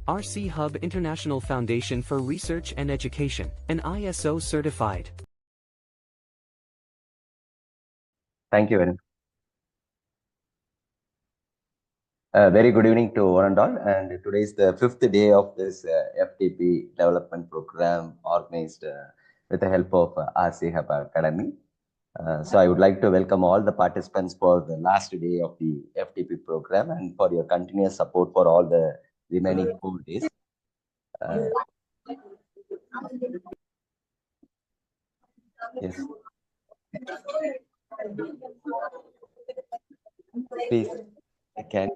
RC Hub International Foundation for Research and Education, and ISO certified. Thank you very much. Very good evening to one and all. And today is the 5th day of this FTP development program organized with the help of RC Hub Academy. So I would like to welcome all the participants for the last day of the FTP program and for your continuous support for all the remaining 4 days. Yes. Please, can.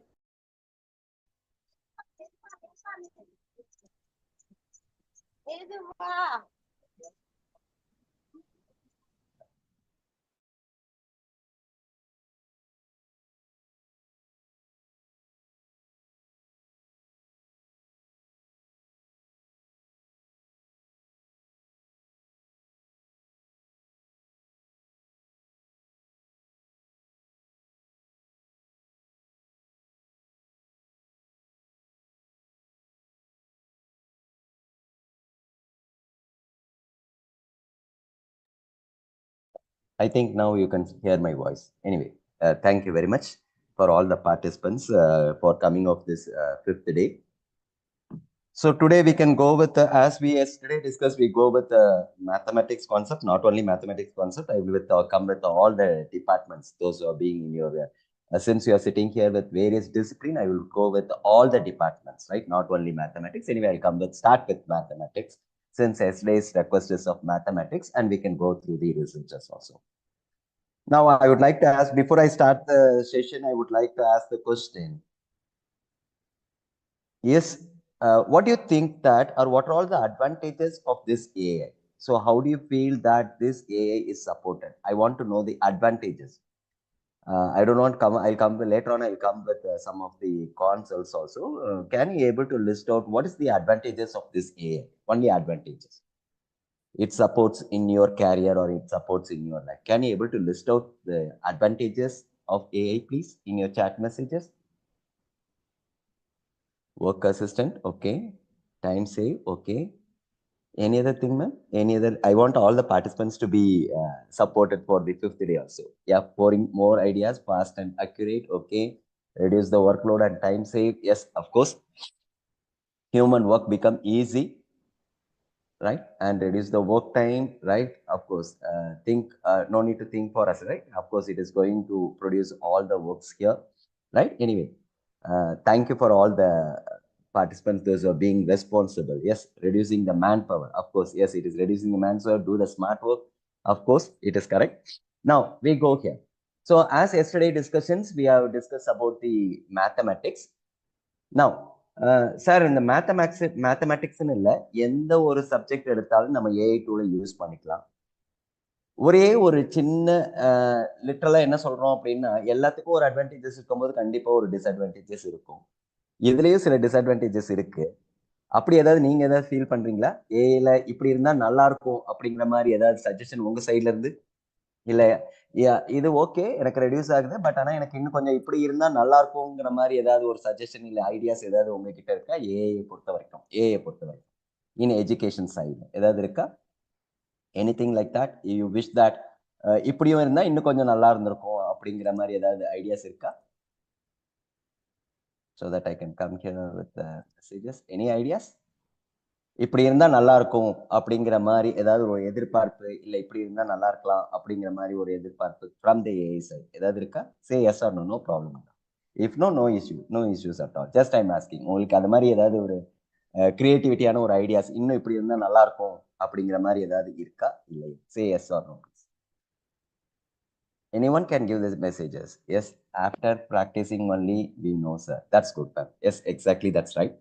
I think now you can hear my voice. Anyway, thank you very much for all the participants for coming of this 5th day. So today we can go with, as we yesterday discussed, we go with the mathematics concept, not only mathematics concept, I will come with all the departments, those who are being in your, since you are sitting here with various discipline, I will go with all the departments, right? Not only mathematics. Anyway, I'll come with, start with mathematics, since yesterday's request is of mathematics, and we can go through the researches also. Now, I would like to ask, before I start the session, I would like to ask the question. Yes, what do you think that, or what are all the advantages of this AI? So how do you feel that this AI is supported? I want to know the advantages. I don't want come. I'll come later on. I'll come with some of the cons also. Can you able to list out what is the advantages of this AI? Only advantages. It supports in your career or it supports in your life. Can you able to list out the advantages of AI, please, in your chat messages? Work assistant, okay. Time save, okay. Any other thing, ma'am? Any other? I want all the participants to be supported for the 5th day also. Yeah, pouring more ideas, fast and accurate, okay. Reduce the workload and time save. Yes, of course. Human work become easy, right? And reduce the work time, right? Of course, no need to think for us, right? Of course, it is going to produce all the works here, right? Anyway, thank you for all the participants, those who are being responsible. Yes, reducing the manpower. Of course, yes, it is reducing the manpower, do the smart work. Of course, it is correct. Now, we go here. So, as yesterday discussions, we have discussed about the mathematics. Now, sir இந்த மேத்தமேட்டிக்ஸ்னு இல்லை எந்த ஒரு subject எடுத்தாலும் நம்ம AI டூலை use பண்ணிக்கலாம். ஒரே ஒரு சின்ன லிட்டரலாக என்ன சொல்கிறோம் அப்படின்னா எல்லாத்துக்கும் ஒரு அட்வான்டேஜஸ் இருக்கும்போது கண்டிப்பாக ஒரு டிஸ்அட்வான்டேஜஸ் இருக்கும். இதுலேயும் சில டிஸ்அட்வான்டேஜஸ் இருக்கு. அப்படி ஏதாவது நீங்கள் ஏதாவது ஃபீல் பண்ணுறீங்களா? ஏஐல இப்படி இருந்தால் நல்லா இருக்கும் அப்படிங்கிற மாதிரி ஏதாவது சஜஷன் உங்கள் சைட்ல இருந்து? இல்லை இது ஓகே எனக்கு ரெடியூஸ் ஆகுது, பட் ஆனால் எனக்கு இன்னும் கொஞ்சம் இப்படி இருந்தால் நல்லா இருக்குங்கிற மாதிரி ஏதாவது ஒரு சஜஷன் இல்லை ஐடியாஸ் ஏதாவது உங்ககிட்ட இருக்கா? ஏஐ பொறுத்த வரைக்கும் இன் எஜுகேஷன் சைடு ஏதாவது இருக்கா? Anything like that you wish that இப்படியும் இருந்தால் இன்னும் கொஞ்சம் நல்லா இருந்திருக்கும் அப்படிங்கிற மாதிரி ஏதாவது ஐடியாஸ் இருக்கா? So that I can come here with the messages. Any ideas? இப்படி இருந்தா நல்லா இருக்கும் அப்படிங்கிற மாதிரி ஏதாவது ஒரு எதிர்பார்ப்பு, இல்லை இப்படி இருந்தா நல்லா இருக்கலாம் அப்படிங்கிற மாதிரி ஒரு எதிர்பார்ப்பு ஃப்ரம் தி ஏஐ சைட் ஏதாவது இருக்கா? Say yes or no, no problem. If no issues at all. Just I'm asking. உங்களுக்கு அது மாதிரி ஏதாவது ஒரு கிரியேட்டிவிட்டியான ஒரு ஐடியாஸ் இன்னும் இப்படி இருந்தா நல்லா இருக்கும் அப்படிங்கிற மாதிரி ஏதாவது இருக்கா? இல்லை, say yes or no. Anyone can give these messages. Yes, after practicing only we know, sir. That's good, ma'am. Yes, exactly, that's right.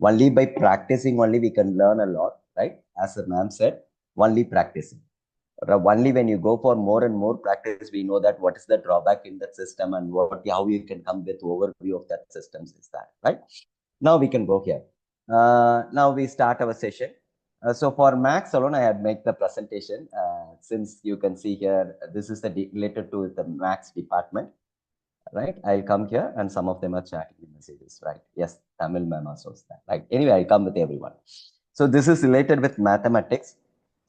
Only by practicing only we can learn a lot, right? As the ma'am said, only practicing. Only when you go for more and more practice, we know that what is the drawback in that system and how you can come with overview of that systems is that, right? Now we can go here. Now we start our session. So for Max alone, I had made the presentation. Since you can see here, this is related to the Max department. right? I'll come here and some of them are chatting the messages, right? Yes, Tamil ma'am also is that, right? Anyway, I'll come with everyone. So this is related with mathematics.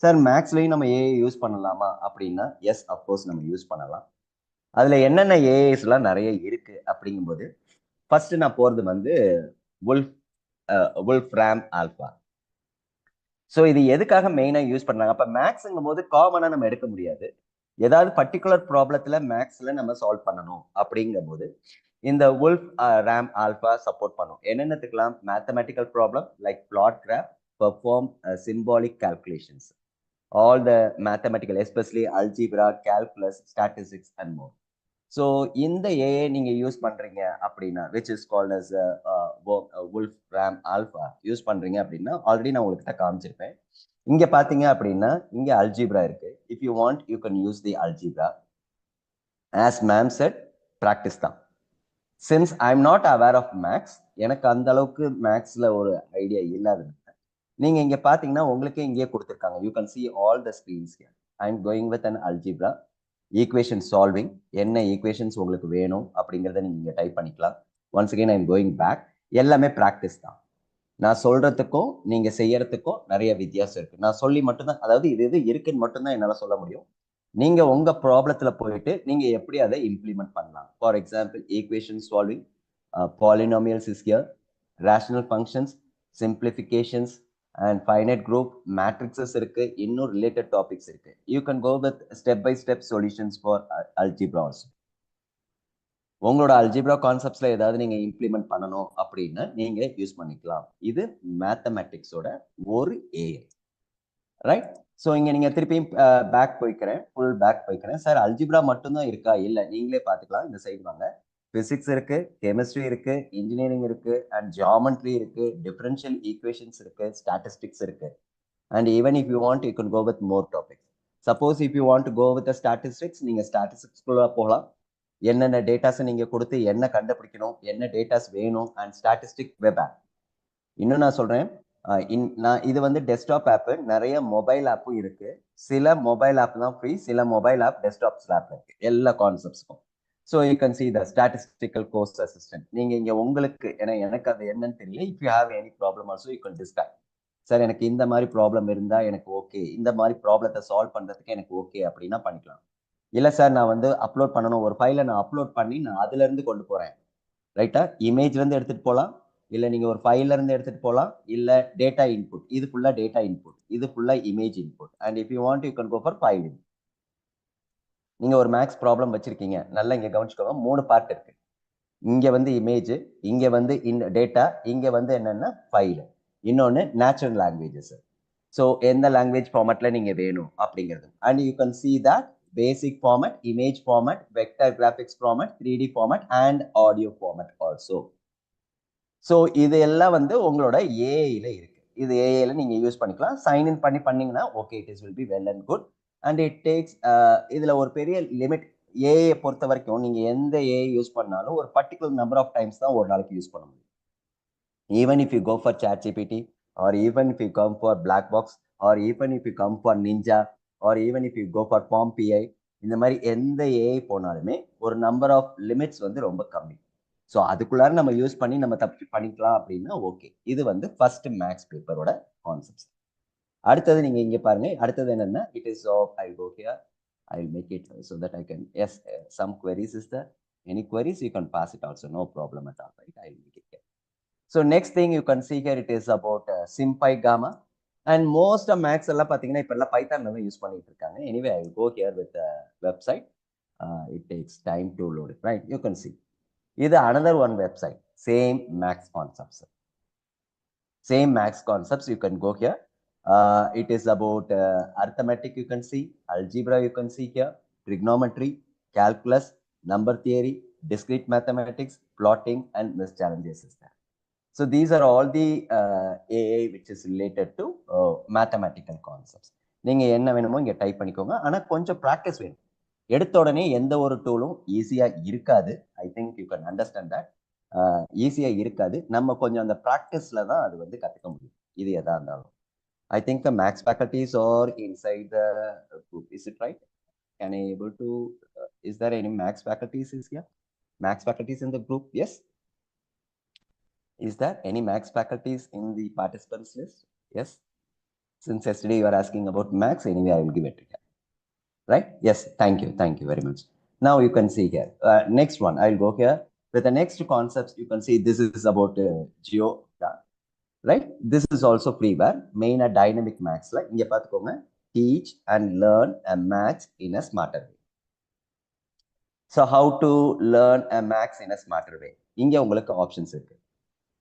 Sir மேக்ஸ்லையும் நம்ம AI use பண்ணலாமா அப்படின்னா S of course நம்ம use பண்ணலாம். அதுல என்னென்ன ஏஐஸ்லாம் நிறைய இருக்கு அப்படிங்கும்போது ஃபர்ஸ்ட் நான் போறது வந்து வுல்ஃப் ரேம் ஆல்பா. ஸோ இது எதுக்காக மெயினா யூஸ் பண்றாங்க? அப்ப மேக்ஸ்ங்கும் போது காமனா நம்ம எடுக்க முடியாது. ஏதாவது பர்டிகுலர் ப்ராப்ளத்துல மேக்ஸ்ல நம்ம சால்வ் பண்ணணும் அப்படிங்கும் போது இந்த வுல்ஃப் ரேம் ஆல்பா சப்போர்ட் பண்ணும். என்னென்னத்துக்கெல்லாம்? Mathematical problem like plot graph, perform symbolic calculations, all the mathematical especially algebra, calculus, statistics and more. So இந்த ஏஐ நீங்க யூஸ் பண்றீங்க அப்படின்னா which is called as Wolfram Alpha use பண்றீங்க அப்படின்னா already நான் உங்ககிட்ட காமிச்சிருப்பேன். இங்க பாத்தீங்க அப்படின்னா இங்க அல்ஜிப்ரா இருக்கு. If you want you can use the algebra. As ma'am said, practice தான். Since I am not aware of maths, எனக்கு அந்த அளவுக்கு மேக்ஸ்ல ஒரு ஐடியா இல்லாதது. நீங்க இங்க பாத்தீங்கன்னா உங்களுக்கே இங்கேயே கொடுத்துருக்காங்க. You can see all the screens here. I am going with an algebra equation solving. என்ன ஈக்குவேஷன்ஸ் உங்களுக்கு வேணும் அப்படிங்கிறத நீங்க இங்க டைப் பண்ணிக்கலாம். Once again I am going back. எல்லாமே ப்ராக்டிஸ் தான். நான் சொல்றதுக்கும் நீங்க செய்யறதுக்கும் நிறைய வித்தியாசம் இருக்கு. நான் சொல்லி மட்டும்தான், அதாவது இது இது இருக்குன்னு மட்டும்தான் என்னால சொல்ல முடியும். நீங்க உங்க ப்ராப்ளத்துல போயிட்டு நீங்க எப்படி அதை இம்ப்ளிமெண்ட் பண்ணலாம். For example equation solving, polynomials is here, rational functions, simplifications and finite group, matrices இருக்கு, இன்னும் ரிலேட்டட் டாபிக்ஸ் இருக்கு. You can go with step by step solutions for algebra also. உங்களோட அல்ஜிப்ரா கான்செப்ட்ஸ்ல ஏதாவது நீங்க இம்ப்ளிமெண்ட் பண்ணணும் அப்படின்னா நீங்க யூஸ் பண்ணிக்கலாம். இது மேத்தமெட்டிக்ஸோட ஒரு ஏஐ, ரைட்? ஸோ இங்க நீங்க திருப்பியும் பேக் போய்க்கிறேன், ஃபுல் பேக் போய்க்கிறேன். சார் அல்ஜிப்ரா மட்டும்தான் இருக்கா? இல்லை, நீங்களே பார்த்துக்கலாம். இந்த சைடு வாங்க. பிசிக்ஸ் இருக்கு, கெமிஸ்ட்ரி இருக்கு, இன்ஜினியரிங் இருக்கு, அண்ட் ஜியாமெட்ரி இருக்கு, டிஃபரன்ஷியல் ஈக்குவேஷன்ஸ் இருக்கு, ஸ்டாட்டிஸ்டிக்ஸ் இருக்கு. And even if you want you can go with more topics. Suppose if you want to go with statistics, நீங்க ஸ்டாட்டிஸ்டிக்ஸ்குள்ள போகலாம். என்னென்ன டேட்டாஸை நீங்க கொடுத்து என்ன கண்டுபிடிக்கணும், என்ன டேட்டாஸ் வேணும், அண்ட் ஸ்டாட்டிஸ்டிக் வெப் ஆப். இன்னும் நான் சொல்றேன், நான் இது வந்து டெஸ்க்டாப் ஆப், நிறைய மொபைல் ஆப்பும் இருக்கு. சில மொபைல் ஆப் தான் ஃப்ரீ, சில மொபைல் ஆப் டெஸ்க்டாப் ஆப் இருக்கு எல்லா கான்செப்ட்ஸ்க்கும். So you can see the statistical course assistant. நீங்க இங்க உங்களுக்கு, ஏன்னா எனக்கு அது என்னன்னு தெரியல. If you have any problem also you can discuss. Sir எனக்கு இந்த மாதிரி ப்ராப்ளம் இருந்தா எனக்கு ஓகே, இந்த மாதிரி ப்ராப்ளத்தை சால்வ் பண்றதுக்கு எனக்கு ஓகே அப்படின்னா பண்ணிக்கலாம். இல்ல சார் நான் வந்து அப்லோட் பண்ணணும், ஒரு ஃபைலை நான் அப்லோட் பண்ணி நான் அதுல இருந்து கொண்டு போறேன், ரைட்டா? இமேஜ்ல இருந்து எடுத்துட்டு போகலாம், இல்ல நீங்க ஒரு ஃபைல்ல இருந்து எடுத்துட்டு போகலாம், இல்ல டேட்டா இன்புட். இது ஃபுல்லா டேட்டா இன்புட், இது ஃபுல்லா image input. And if you want you can go for file. நீங்க ஒரு மேக்ஸ் ப்ராப்ளம் வச்சிருக்கீங்க, நல்லா இங்க கவனிச்சுக்கோங்க. 3 பார்ட் இருக்கு. இங்க வந்து இமேஜ், இங்க வந்து டேட்டா, இங்க வந்து என்னன்னா ஃபைல், இன்னொன்னு நேச்சுரல் லாங்குவேஜஸ். ஸோ எந்த லாங்குவேஜ் ஃபார்மேட்ல நீங்க வேணும் அப்படிங்கிறது. And you can see that basic format, image format, vector graphics format, 3D format and audio format also. So இது எல்லாம் வந்து உங்களோட ஏஐல இருக்கு. இது ஏஐல நீங்க யூஸ் பண்ணிக்கலாம். சைன்இன் பண்ணீங்கன்னா okay, it is will be well and good. And it takes, இதுல ஒரு பெரிய லிமிட். ஏஐ பொறுத்த வரைக்கும் நீங்க எந்த ஏஐ யூஸ் பண்ணாலும் ஒரு பர்டிகுலர் நம்பர் ஆஃப் டைம்ஸ் தான் ஒரு நாளைக்கு யூஸ் பண்ண முடியும். Even if you go for ChatGPT, or even if you come for Blackbox, or even if you come for Ninja, or even if you go for POMPI, இந்த மாதிரி எந்த AI போனாலுமே ஒரு நம்பர் ஆஃப் லிமிட்ஸ் வந்து ரொம்ப கம்மி. So அதுக்குள்ளார நம்ம யூஸ் பண்ணி நம்ம தப்பு பண்ணிக்கலாம் அப்படின்னா ஓகே. இது வந்து ஃபர்ஸ்ட் மேக்ஸ் பேப்பரோட கான்செப்ட்ஸ். அடுத்தது நீங்க இங்க பாருங்க. அடுத்தது என்னன்னா, it is of I go here, I will make it so that I can, yes, some queries is there. Any queries you can pass it also, no problem at all, right? I will make it here. So next thing you can see here, it is about SymPy Gamma. And most of Max எல்லாம் பாத்தீங்கன்னா இப்ப எல்லாம் Python தான் use பண்ணிட்டு இருக்காங்க. Anyway, I will go here with the website. It takes time to load it, right? You can see. இது another one website, same Max concepts. Same Max concepts, you can go here. It is about arithmetic, you can see, algebra, you can see here, trigonometry, calculus, number theory, discrete mathematics, plotting, and miss challenges is there. So these are all the AI which is related to mathematical concepts. நீங்க என்ன வேணுமோ இங்க type பண்ணிக்கோங்க. ஆனா கொஞ்சம் practice வேணும். எடுத்த உடனே எந்த ஒரு டூலும் ஈஸியா இருக்காது. I think you can understand that. ஈஸியா இருக்காது. நம்ம கொஞ்சம் அந்த ப்ராக்டிஸ்ல தான் அது வந்து கத்துக்க முடியும். இது எதா இருந்தாலும். I think the max faculties are inside the group. Is it right? Can I able to? Is there any max faculties is here? Max faculties in the group? Yes. Is there any Max faculties in the participants list? Yes. Since yesterday you are asking about Max, anyway, I will give it to you. Right? Yes. Thank you. Thank you very much. Now you can see here. Next one, I'll go here. With the next concepts, you can see this is about geo. Right? This is also freeware. Main a dynamic max. Like inge paathukonga, teach and learn a max in a smarter way. So how to learn a max in a smarter way? Inge ungalku options irukku.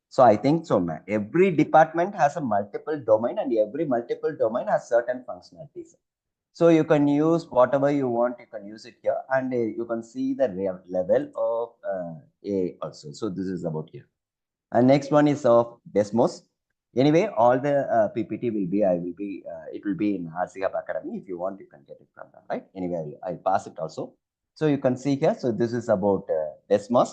So I think so. Every department has a multiple domain, and every multiple domain has certain functionalities. So you can use whatever you want. You can use it here, and you can see the level of A also. So this is about here. And next one is of Desmos. Anyway, all the PPT will be, it will be in RC Hub Academy. If you want, you can get it from them, right? Anyway, I'll pass it also. So you can see here. So this is about Desmos.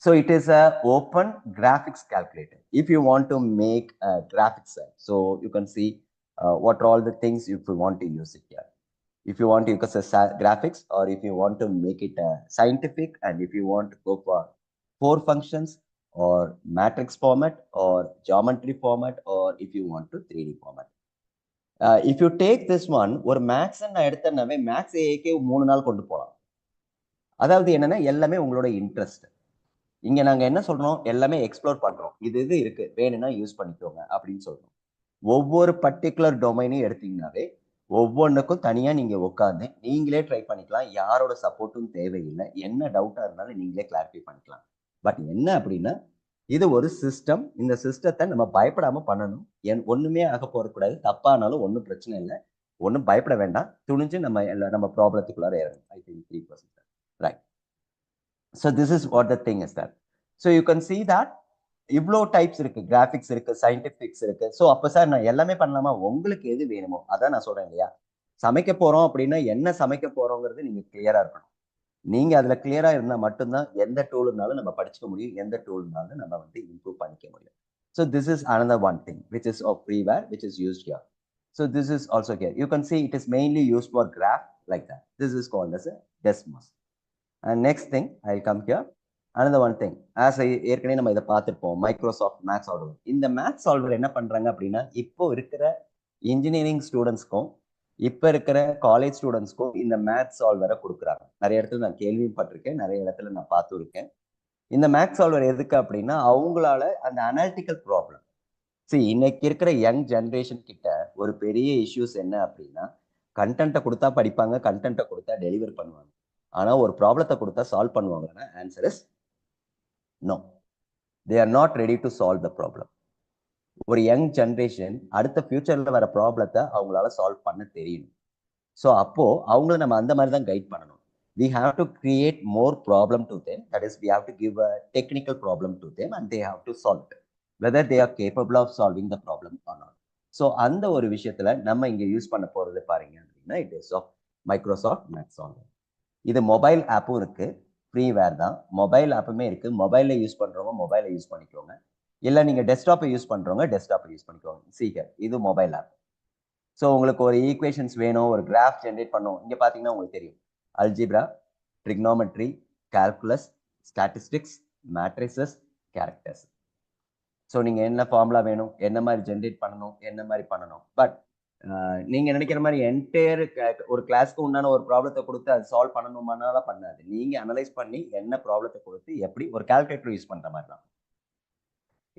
So it is a open graphics calculator. If you want to make a graphics, so you can see what are all the things if you want to use it here. If you want to use a graphics, or if you want to make it scientific, and if you want to go for 4 functions, or matrix format, or geometry format, or if you want to 3D format. If you take this one, ஒரு maths நான் எடுத்தேன்னாவே maths AK 3 நாள் கொண்டு போகலாம். அதாவது என்னன்னா எல்லாமே உங்களோட interest. இங்க நாங்க என்ன சொல்றோம், எல்லாமே எக்ஸ்ப்ளோர் பண்றோம். இது இருக்கு, வேணும்னா யூஸ் பண்ணிக்கோங்க அப்படின்னு சொல்றோம். ஒவ்வொரு பர்டிகுலர் டொமைனையும் எடுத்தீங்கன்னாவே ஒவ்வொன்றுக்கும் தனியா நீங்க உட்காந்து நீங்களே ட்ரை பண்ணிக்கலாம். யாரோட சப்போர்ட்டும் தேவையில்லை. என்ன டவுட்டா இருந்தாலும் நீங்களே கிளாரிஃபை பண்ணிக்கலாம். பட் என்ன அப்படின்னா, இது ஒரு சிஸ்டம். இந்த சிஸ்டத்தை நம்ம பயப்படாம பண்ணணும். ஒண்ணுமே ஆக போறக்கூடாது. தப்பானாலும் ஒன்றும் பிரச்சனை இல்லை. ஒன்றும் பயப்பட வேண்டாம். துணிஞ்சு நம்ம ப்ராப்ளத்துக்குள்ளார ஏறணும். I think 3%. Right. So this is what the thing is that. So you can see that இவ்வளோ டைப்ஸ் இருக்கு, கிராஃபிக்ஸ் இருக்கு, சயின்டிபிக்ஸ் இருக்கு. ஸோ அப்போ சார் நான் எல்லாமே பண்ணலாமா? உங்களுக்கு எது வேணுமோ அதான் நான் சொல்றேன் இல்லையா. சமைக்க போறோம் அப்படின்னா என்ன சமைக்க போறோங்கிறது நீங்க கிளியரா இருக்கணும். நீங்க அதுல கிளியரா இருந்தா மட்டும்தான் எந்த டூல் இருந்தாலும் நம்ம படிச்சுக்க முடியும், எந்த டூல் இருந்தாலும் நம்ம வந்து இம்ப்ரூவ் பண்ணிக்க முடியும். So this is another one thing which is of freeware which is used here. So this is also here. You can see it is mainly used for graph like that. This is called as a Desmos. And next thing, I'll come here. Another one thing, as ஏற்கனவே நம்ம இதை பார்த்துருப்போம், Microsoft maths solver. இந்த maths solver என்ன பண்றாங்க அப்படின்னா, இப்போ இருக்கிற இன்ஜினியரிங் ஸ்டூடெண்ட்ஸ்க்கும் இப்போ இருக்கிற காலேஜ் ஸ்டூடெண்ட்ஸ்க்கும் இந்த மேக்ஸ் சால்வரை கொடுக்குறாங்க. நிறைய இடத்துல நான் கேள்விப்பட்டிருக்கேன், நிறைய இடத்துல நான் பார்த்துருக்கேன். இந்த மேக்ஸ் சால்வர் எதுக்கு அப்படின்னா, அவங்களால அந்த அனாலிட்டிக்கல் ப்ராப்ளம். இன்னைக்கு இருக்கிற யங் ஜென்ரேஷன் கிட்ட ஒரு பெரிய இஷ்யூஸ் என்ன அப்படின்னா, கண்டென்ட்டை கொடுத்தா படிப்பாங்க, கண்டென்ட்டை கொடுத்தா டெலிவர் பண்ணுவாங்க. ஆனா ஒரு ப்ராப்ளத்தை கொடுத்தா சால்வ் பண்ணுவாங்கன்னா answer is no. They are not ready to solve the problem. ஒரு யங் ஜென்ரேஷன் அடுத்த ஃபியூச்சர்ல வர ப்ராப்ளத்தை அவங்களால சால்வ் பண்ண தெரியணும். ஸோ அப்போ அவங்கள நம்ம அந்த மாதிரி தான் கைட் பண்ணணும். We have to create more problem to them. That is, we have to give a technical problem to them and they have to solve it, whether they are capable of solving the problem or not. So அந்த ஒரு விஷயத்துல நம்ம இங்க use பண்ண போறது பாருங்க அப்படின்னா, it is of Microsoft maths solver. இது மொபைல் ஆப்பும் இருக்கு, ஃப்ரீவேர் தான். மொபைல் ஆப்புமே இருக்கு. மொபைல்ல யூஸ் பண்றவங்க மொபைலை யூஸ் பண்ணிக்கோங்க, இல்லை நீங்க டெஸ்க்டாப்பை யூஸ் பண்றவங்க டெஸ்க்டாப்பை யூஸ் பண்ணிக்கோங்க. சீக்கிரம் இது மொபைல் ஆப். ஸோ உங்களுக்கு ஒரு ஈக்குவேஷன்ஸ் வேணும், ஒரு கிராஃப் ஜென்ரேட் பண்ணும். இங்க பாத்தீங்கன்னா உங்களுக்கு தெரியும், algebra, trigonometry, calculus, statistics, matrices, characters. So நீங்க என்ன ஃபார்முலா வேணும், என்ன மாதிரி ஜென்ரேட் பண்ணணும், என்ன மாதிரி பண்ணணும். பட் நீங்க நினைக்கிற மாதிரி என்டையர் ஒரு கிளாஸ்க்கு உண்டான ஒரு ப்ராப்ளத்தை கொடுத்து அது சால்வ் பண்ணணுமானாலும் பண்ணாது. நீங்க அனலைஸ் பண்ணி என்ன ப்ராப்ளத்தை கொடுத்து எப்படி ஒரு கால்குலேட்டர் யூஸ் பண்ற மாதிரி தான்.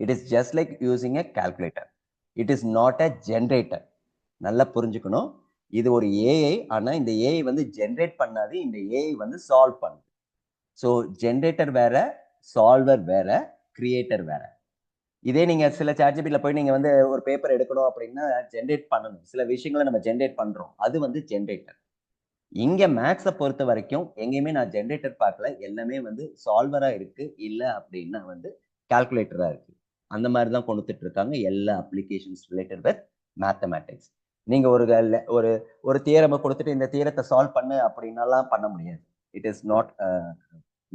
It is just like using a calculator. It is not a generator. நல்லா புரிஞ்சுக்கணும், இது ஒரு ஏஐ. ஆனா இந்த ஏஐ வந்து ஜென்ரேட் பண்ணாது, இந்த ஏஐ வந்து சால்வ் பண்ணுது. ஸோ ஜென்ரேட்டர் வேற, சால்வர் வேற, கிரியேட்டர் வேற. இதே நீங்க சில சாட்ஜிபிட்ல போய் நீங்க வந்து ஒரு பேப்பர் எடுக்கணும் அப்படின்னா ஜென்ரேட் பண்ணணும். சில விஷயங்களை நம்ம ஜென்ரேட் பண்றோம், அது வந்து ஜென்ரேட்டர். இங்க மேக்ஸை பொறுத்த வரைக்கும் எங்கேயுமே நான் ஜென்ரேட்டர் பார்க்கல. எல்லாமே வந்து சால்வரா இருக்கு, இல்லை அப்படின்னா வந்து கால்குலேட்டரா இருக்கு. அந்த மாதிரி தான் கொண்டுட்டு இருக்காங்க எல்லா அப்ளிகேஷன்ஸ் ரிலேட்டட் வித் மேத்தமேட்டிக்ஸ். நீங்க ஒரு தியரமை கொடுத்துட்டு இந்த தியரத்தை சால்வ் பண்ணு அப்படின்னாலாம் பண்ண முடியாது. It is not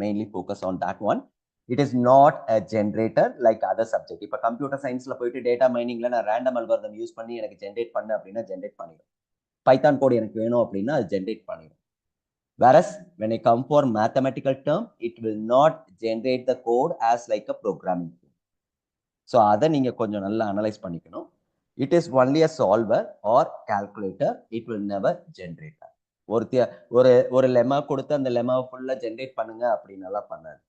mainly focus on that one. It is not a generator like other subject. இப்போ கம்ப்யூட்டர் சயின்ஸ்ல போயிட்டு டேட்டா மைனிங்ல நான் ரேண்டம் அல்காரிதம் யூஸ் பண்ணி எனக்கு ஜென்ரேட் பண்ணு அப்படின்னா ஜென்ரேட் பண்ணிடும். பைத்தான் கோட் எனக்கு வேணும் அப்படின்னா அது ஜென்ரேட் பண்ணிடும். Whereas when I come for mathematical term, it will not generate the code as like a programming tool. So அதை நீங்க கொஞ்சம் நல்லா அனலைஸ் பண்ணிக்கணும். It is only a solver or calculator. It will never generate that. ஒரு lemma கொடுத்து அந்த லெமாவை ஃபுல்லா generate பண்ணுங்க அப்படின்னலாம் பண்ணாது.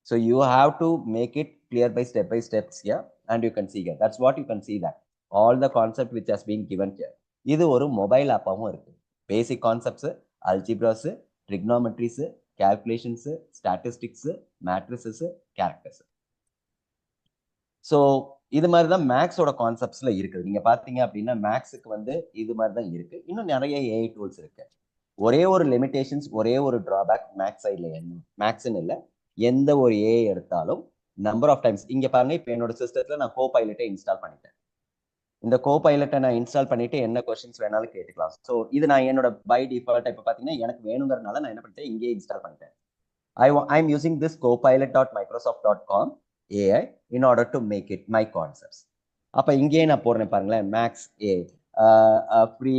So you have to make it clear by steps here, and you can see here. That's what you can see that all the concept which has been given here. இது ஒரு mobile ஆப்பாவும் இருக்கு. Basic concepts, algebras, trigonometries, calculations, statistics, matrices, characters. ஸோ இது மாதிரி தான் மேக்ஸோட கான்செப்ட்ஸ்ல இருக்குது. நீங்க பாத்தீங்க அப்படின்னா மேக்ஸுக்கு வந்து இது மாதிரி தான் இருக்கு. இன்னும் நிறைய ஏஐ டூல்ஸ் இருக்கு. ஒரே ஒரு லிமிடேஷன்ஸ், ஒரே ஒரு டிராபேக் மேக்ஸ் சைட்ல என்ன, மேக்ஸ்ன்னு இல்லை, எந்த ஒரு ஏஐ எடுத்தாலும் நம்பர் ஆஃப் டைம்ஸ். இங்க பாருங்க, இப்போ என்னோட சிஸ்டத்துல நான் கோபைலட்டை இன்ஸ்டால் பண்ணிட்டேன். இந்த கோபைலட்டை நான் இன்ஸ்டால் பண்ணிட்டு என்ன கொஸ்டின்ஸ் வேணாலும் கேட்டுக்கலாம். ஸோ இது நான் என்னோட பை டிஃபால்ட் இப்போ பார்த்தீங்கன்னா எனக்கு வேணுங்கிறதுனால நான் என்ன பண்ணிட்டேன், இங்கே இன்ஸ்டால் பண்ணிட்டேன். I'm using this copilot.microsoft.com AI in order to make it my concepts. அப்ப இங்கே நான் போடுறேன் பாருங்களேன், maths a free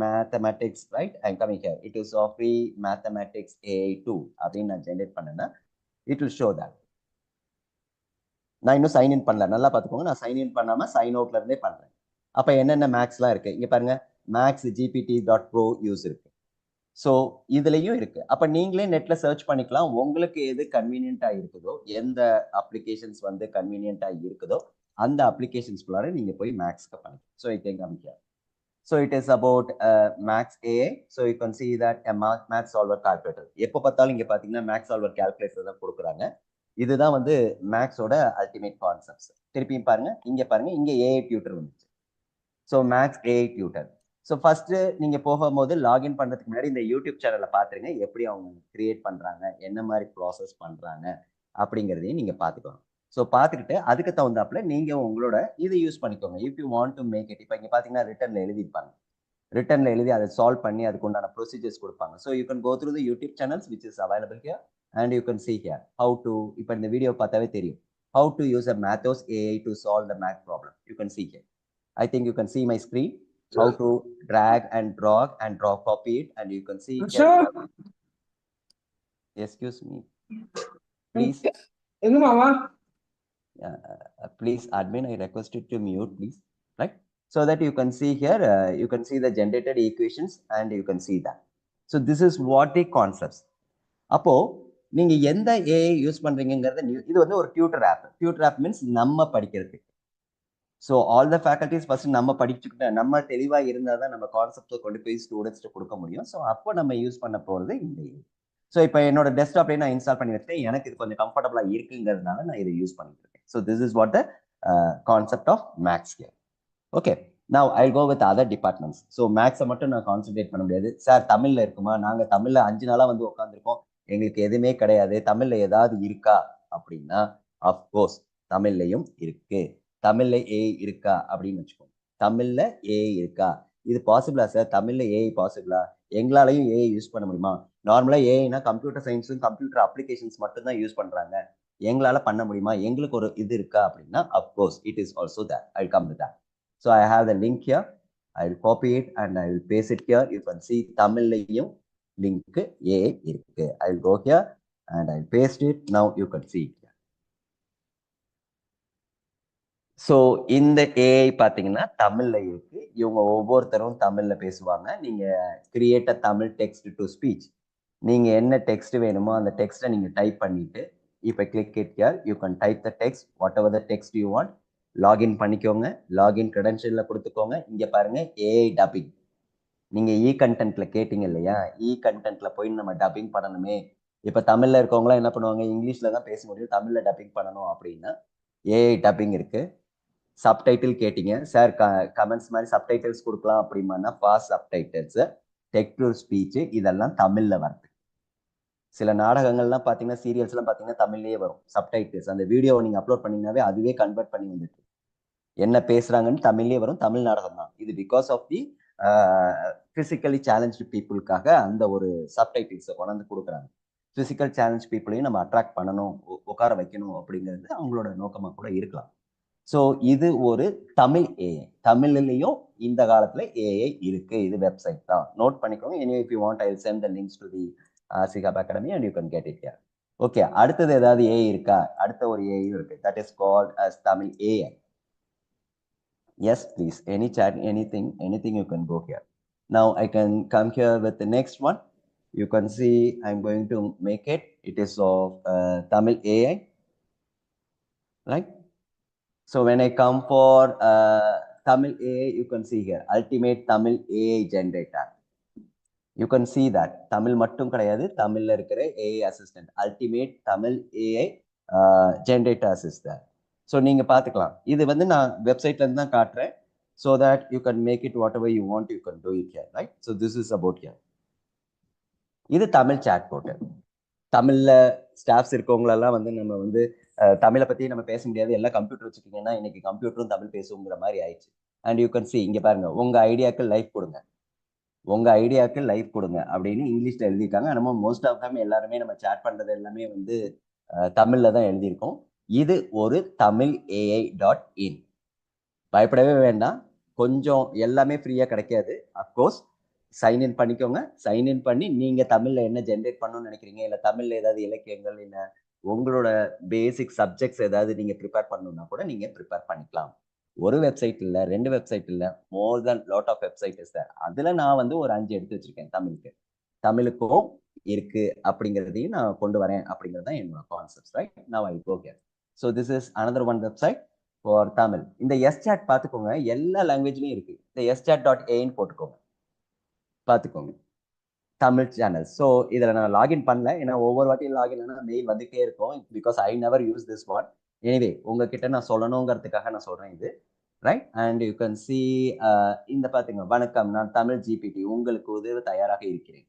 mathematics, right? I'm coming here. It is free mathematics AI 2 அப்படின்னு நான் ஜென்ரேட் பண்ணேன்னா இட் வில் ஷோ தட். நான் இன்னும் சைன் இன் பண்ணல, நல்லா பார்த்துக்கோங்க. நான் சைன் இன் பண்ணாம சைன் அவுட்ல இருந்தே பண்றேன். அப்ப என்னென்ன மேக்ஸ்லாம் இருக்கு இங்க பாருங்க. மேக்ஸ் GPT.pro யூஸ் இருக்கு. ஸோ இதுலயும் இருக்கு. அப்ப நீங்களே நெட்ல சர்ச் பண்ணிக்கலாம். உங்களுக்கு எது கன்வீனியன்டா இருக்குதோ, எந்த அப்ளிகேஷன்ஸ் வந்து கன்வீனியன்டா இருக்குதோ அந்த அப்ளிகேஷன்ஸ்குள்ளார நீங்க போய் மேக்ஸ்க்கு பண்ணுங்க. So it can come here. So it is about maths AI. So you can see that a maths solver calculator. எப்போ பார்த்தாலும் இங்க பாத்தீங்கன்னா மேக்ஸ் சால்வர் கால்குலேட்டர் தான் கொடுக்குறாங்க. இதுதான் வந்து மேக்ஸோட அல்டிமேட் கான்செப்ட்ஸ். திருப்பியும் பாருங்க, இங்க பாருங்க, இங்க ஏஐ டியூட்டர் வந்துச்சு. So maths AI tutor. So first நீங்க போகும்போது லாகின் பண்றதுக்கு முன்னாடி இந்த யூடியூப் சேனலை பாத்துருங்க, எப்படி அவங்க கிரியேட் பண்றாங்க, என்ன மாதிரி ப்ராசஸ் பண்றாங்க அப்படிங்கிறதையும் நீங்க பாத்துக்கோங்க. ஸோ பார்த்துக்கிட்டு அதுக்கு தகுந்தாப்புல நீங்க உங்களோட இதை யூஸ் பண்ணிக்கோங்க. If you want to make it. இப்போ இங்க பாத்தீங்கன்னா ரிட்டர்ன்ல எழுதிருப்பாங்க, ரிட்டர்ன்ல எழுதி அதை சால்வ் பண்ணி அதுக்கு உண்டான ப்ரொசீஜர்ஸ் கொடுப்பாங்க. So you can go through the YouTube channels which is available here and you can see here how to. இப்போ இந்த வீடியோ பார்த்தாவே தெரியும் how to use a Mathos AI to solve the math problem. You can see here. I think you can see my screen. How to drag and drop copy it, and you can see here. Excuse me, please. Please admin, I requested to mute, please, right? So that you can see here, you can see the generated equations and you can see that. So this is what the concepts. அப்போ நீங்க எந்த AI use பண்றீங்கிறத, இது வந்து ஒரு tutor app. Tutor app means நம்ம படிக்கிறதுக்கு. So all the faculties first நம்ம படிச்சுக்கிட்ட, நம்ம தெளிவாக இருந்தால் தான் நம்ம கான்செப்டை கொண்டு போய் ஸ்டூடெண்ட்ஸ்ட்டு கொடுக்க முடியும். ஸோ அப்போ நம்ம யூஸ் பண்ண போகிறது இந்த. ஸோ இப்போ என்னோட டெஸ்க்டாப்லேயே நான் இன்ஸ்டால் பண்ணி வச்சுட்டேன். எனக்கு இது கொஞ்சம் கம்ஃபர்டபுளாக இருக்குங்கிறதுனால நான் இதை யூஸ் பண்ணிட்டு இருக்கேன். So this is what the concept of maths here. Okay, now I go with other departments. So மேக்ஸை மட்டும் நான் கான்சென்ட்ரேட் பண்ண முடியாது. சார் தமிழில் இருக்குமா? நாங்கள் தமிழில் 5 நாளாக வந்து உட்காந்துருக்கோம், எங்களுக்கு எதுவுமே கிடையாது, தமிழில் ஏதாவது இருக்கா அப்படின்னா அஃப்கோர்ஸ் தமிழ்லையும் இருக்கு. தமிழ்ல ஏஐ இருக்கா அப்படின்னு வச்சுக்கோங்க. தமிழ்ல ஏஐ இருக்கா? இது பாசிபிளா சார்? தமிழ்ல ஏஐ பாசிபிளா? எங்களாலையும் ஏஐ யூஸ் பண்ண முடியுமா? நார்மலா ஏஐனா கம்ப்யூட்டர் சயின்ஸும் கம்ப்யூட்டர் அப்ளிகேஷன்ஸ் மட்டும் தான் யூஸ் பண்றாங்க, எங்களால பண்ண முடியுமா? எங்களுக்கு ஒரு இது இருக்கா அப்படின்னா of course it is also there. I come with that. So I have the link here. I will copy it and I will paste it here. You can see தமிழ்லையும் லிங்க் ஏஐ இருக்கு. I will go here and I paste it. Now you can see it. ஸோ இந்த AI பார்த்தீங்கன்னா தமிழ்ல இருக்கு. இவங்க ஒவ்வொருத்தரும் தமிழ்ல பேசுவாங்க. நீங்க create a Tamil text to speech. நீங்க என்ன டெக்ஸ்ட் வேணுமோ அந்த டெக்ஸ்ட்டை நீங்க டைப் பண்ணிட்டு இப்போ click it here. You can type the text, what ever the text you want. Login பண்ணிக்கோங்க, லாகின் கிரெடென்ஷியல்ல கொடுத்துக்கோங்க. இங்க பாருங்க ஏஐ டப்பிங். நீங்க இ கண்டென்ட்ல கேட்டீங்க இல்லையா, இ கண்டென்ட்ல போய் நம்ம டப்பிங் பண்ணணுமே. இப்போ தமிழ்ல இருக்கவங்களாம் என்ன பண்ணுவாங்க, இங்கிலீஷ்ல தான் பேச முடியும், தமிழ்ல டப்பிங் பண்ணணும் அப்படின்னா ஏஐ டப்பிங் இருக்கு. சப்டைட்டில் கேட்டீங்க சார், கமெண்ட்ஸ் மாதிரி சப்டைட்டில்ஸ் கொடுக்கலாம் அப்படின்னா fast subtitles, text to speech, இதெல்லாம் தமிழ்ல வருது. சில நாடகங்கள்லாம் பார்த்தீங்கன்னா, சீரியல்ஸ்லாம் பார்த்தீங்கன்னா தமிழ்லேயே வரும் சப்டைட்டில்ஸ். அந்த வீடியோவை நீங்கள் அப்லோட் பண்ணீங்கன்னாவே அதுவே கன்வெர்ட் பண்ணி வந்துட்டு என்ன பேசுறாங்கன்னு தமிழ்லேயே வரும். தமிழ் நாடகம் தான் இது. Because of the physically challenge பீப்புளுக்காக அந்த ஒரு சப்டைட்டில்ஸை கொண்டாந்து கொடுக்குறாங்க. பிசிக்கல் சேலஞ்ச் பீப்புளையும் நம்ம அட்ராக்ட் பண்ணணும், உட்கார வைக்கணும் அப்படிங்கிறது அவங்களோட நோக்கமாக கூட இருக்கலாம். ஸோ இது ஒரு தமிழ் ஏஐ. தமிழ்லையும் இந்த காலத்துல ஏஐ இருக்கு. இது வெப்சைட் தான், நோட் பண்ணிக்கோங்க. Anyway if you want I will send the links to the Asik Hub Academy, and you can get it here. Okay, அடுத்தது ஏதாவது ஏ இருக்கா? அடுத்த ஒரு ஏயும் இருக்கு. That is called as Tamil AI. Yes, please. Any chat, anything you can go here. Now I can come here with the next one. You can see I'm going to make it. It is of Tamil AI, right? So when I come for Tamil AI, you can see here, Ultimate Tamil AI Generator. You can see that Tamil மட்டும் கிடையாது, தமிழ்ல இருக்கிற AI assistant, Ultimate Tamil AI Generator assistant. So நீங்க பார்த்துக்கலாம். இது வந்து நான் வெப்சைட்ல இருந்து தான் காட்டுறேன். So that you can make it whatever you want, you can do it here, right? So this is about here. இது தமிழ் chat போட்டு தமிழ்ல ஸ்டாஃப்ஸ் இருக்கவங்களெல்லாம் வந்து நம்ம வந்து தமிழை பத்தி நம்ம பேச முடியாது, எல்லாம் கம்ப்யூட்டர் வச்சுக்கிங்கன்னா இன்னைக்கு கம்ப்யூட்டரும் தமிழ் பேசுங்கிற மாதிரி ஆயிடுச்சு. அண்ட் யூ கேன் சி இங்க பாருங்க, உங்க ஐடியாக்கு லைஃப் கொடுங்க, உங்க ஐடியாக்கு லைஃப் கொடுங்க அப்படின்னு இங்கிலீஷ்ல எழுதியிருக்காங்க. நம்ம மோஸ்ட் ஆஃப் டைம் எல்லாருமே நம்ம சேட் பண்றது எல்லாமே வந்து தமிழ்ல தான் எழுதியிருக்கோம். இது ஒரு தமிழ் AI.in. பயப்படவே வேண்டாம், கொஞ்சம் எல்லாமே ஃப்ரீயா கிடைக்காது. அப்கோர்ஸ் சைன்இன் பண்ணிக்கோங்க. சைன்இன் பண்ணி நீங்க தமிழ்ல என்ன ஜென்ரேட் பண்ணணும்னு நினைக்கிறீங்க, இல்ல தமிழ்ல ஏதாவது இலக்கியங்கள், இல்ல உங்களோட பேசிக் சப்ஜெக்ட்ஸ் ஏதாவது நீங்க ப்ரிப்பேர் பண்ணணும்னா கூட நீங்க ப்ரிப்பேர் பண்ணிக்கலாம். ஒரு வெப்சைட் இல்ல, 2 வெப்சைட் இல்ல, more then lot of website is there. அதுல நான் வந்து ஒரு 5 எடுத்து வச்சிருக்கேன் தமிழுக்கு. தமிழுக்கும் இருக்கு அப்படிங்கிறதையும் நான் கொண்டு வரேன் அப்படிங்கிறது தான் என்னோட concept, right? Now I go here. So this is another one website for Tamil. இந்த SChat பார்த்துக்கோங்க, எல்லா லாங்குவேஜ்லயும் இருக்கு. இந்த schat.in போட்டுக்கோங்க, பார்த்துக்கோங்க, தமிழ் சேனல். ஸோ இதில் நான் லாகின் பண்ணல, ஏன்னா ஒவ்வொரு வாட்டியும் லாகின் ஆனால் மெயில் வந்துட்டே இருக்கும். Because I never use this one. Anyway உங்ககிட்ட நான் சொல்லணுங்கிறதுக்காக நான் சொல்றேன் இது, right? And you can C இந்த பார்த்துங்க, வணக்கம், நான் தமிழ் GPT உங்களுக்கு உதவ தயாராக இருக்கிறேன்.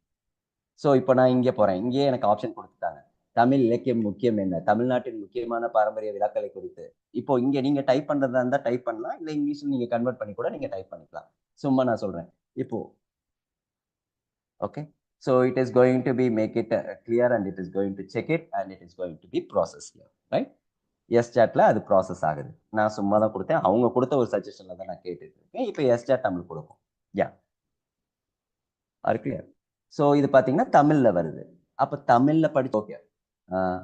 ஸோ இப்போ நான் இங்கே போறேன், இங்கேயே எனக்கு ஆப்ஷன் கொடுத்துட்டாங்க, தமிழ் இலக்கியம் முக்கியம் என்ன, தமிழ்நாட்டின் முக்கியமான பாரம்பரிய விழாக்களை குறித்து. இப்போ இங்க நீங்க டைப் பண்றதா இருந்தா டைப் பண்ணலாம், இல்லை இங்கிலீஷ்ல நீங்க கன்வெர்ட் பண்ணி கூட நீங்க டைப் பண்ணிக்கலாம். சும்மா நான் சொல்றேன் இப்போ. Okay, so it is going to be make it clear, and it is going to check it, and it is going to be processed here, right? SChatல அது ப்ராசஸ் ஆகுது. நான் சும்மா தான் கொடுத்தேன், அவங்க கொடுத்த ஒரு சஜஷன்ல தான் நான் கேட்டுட்டு இருக்கேன். இப்போ SChat தமிழ் கொடுக்கும். யா, ஆர் கிளியர்? ஸோ இது பார்த்தீங்கன்னா தமிழ்ல வருது. அப்போ தமிழ்ல படிச்சு okay.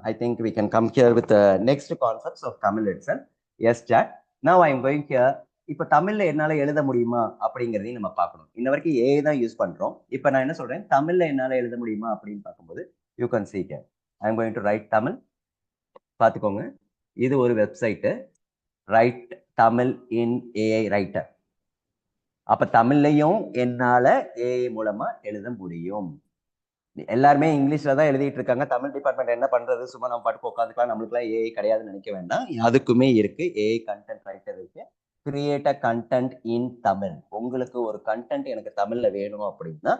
I think we can come here with the next concepts of Tamil itself. SChat. Now I am going here. இப்போ தமிழ்ல என்னால எழுத முடியுமா அப்படிங்கிறதையும் நம்ம பார்க்கணும். இன்ன வரைக்கும் ஏ தான் யூஸ் பண்றோம். இப்போ நான் என்ன சொல்றேன், தமிழ்ல என்னால எழுத முடியுமா அப்படின்னு பார்க்கும்போது you can see here. I am going to write Tamil. பார்த்துக்கோங்க, இது ஒரு வெப்சைட்டு, ரைட் தமிழ் இன் AI ரைட்டர். அப்ப தமிழ்லையும் என்னால AI மூலமா எழுத முடியும். எல்லாருமே இங்கிலீஷ்ல தான் எழுதிட்டு இருக்காங்க. தமிழ் டிபார்ட்மெண்ட் என்ன பண்றது, சும்மா நம்ம பாட்டுக்கு உட்காந்துக்கலாம், நம்மளுக்குலாம் AI கிடையாதுன்னு நினைக்க வேண்டாம். அதுக்குமே இருக்கு, AI கண்டென்ட் ரைட்டர் இருக்கு. கிரியேட் அ கண்டென்ட் இன் தமிழ். உங்களுக்கு ஒரு கண்டென்ட் எனக்கு தமிழ்ல வேணும் அப்படின்னா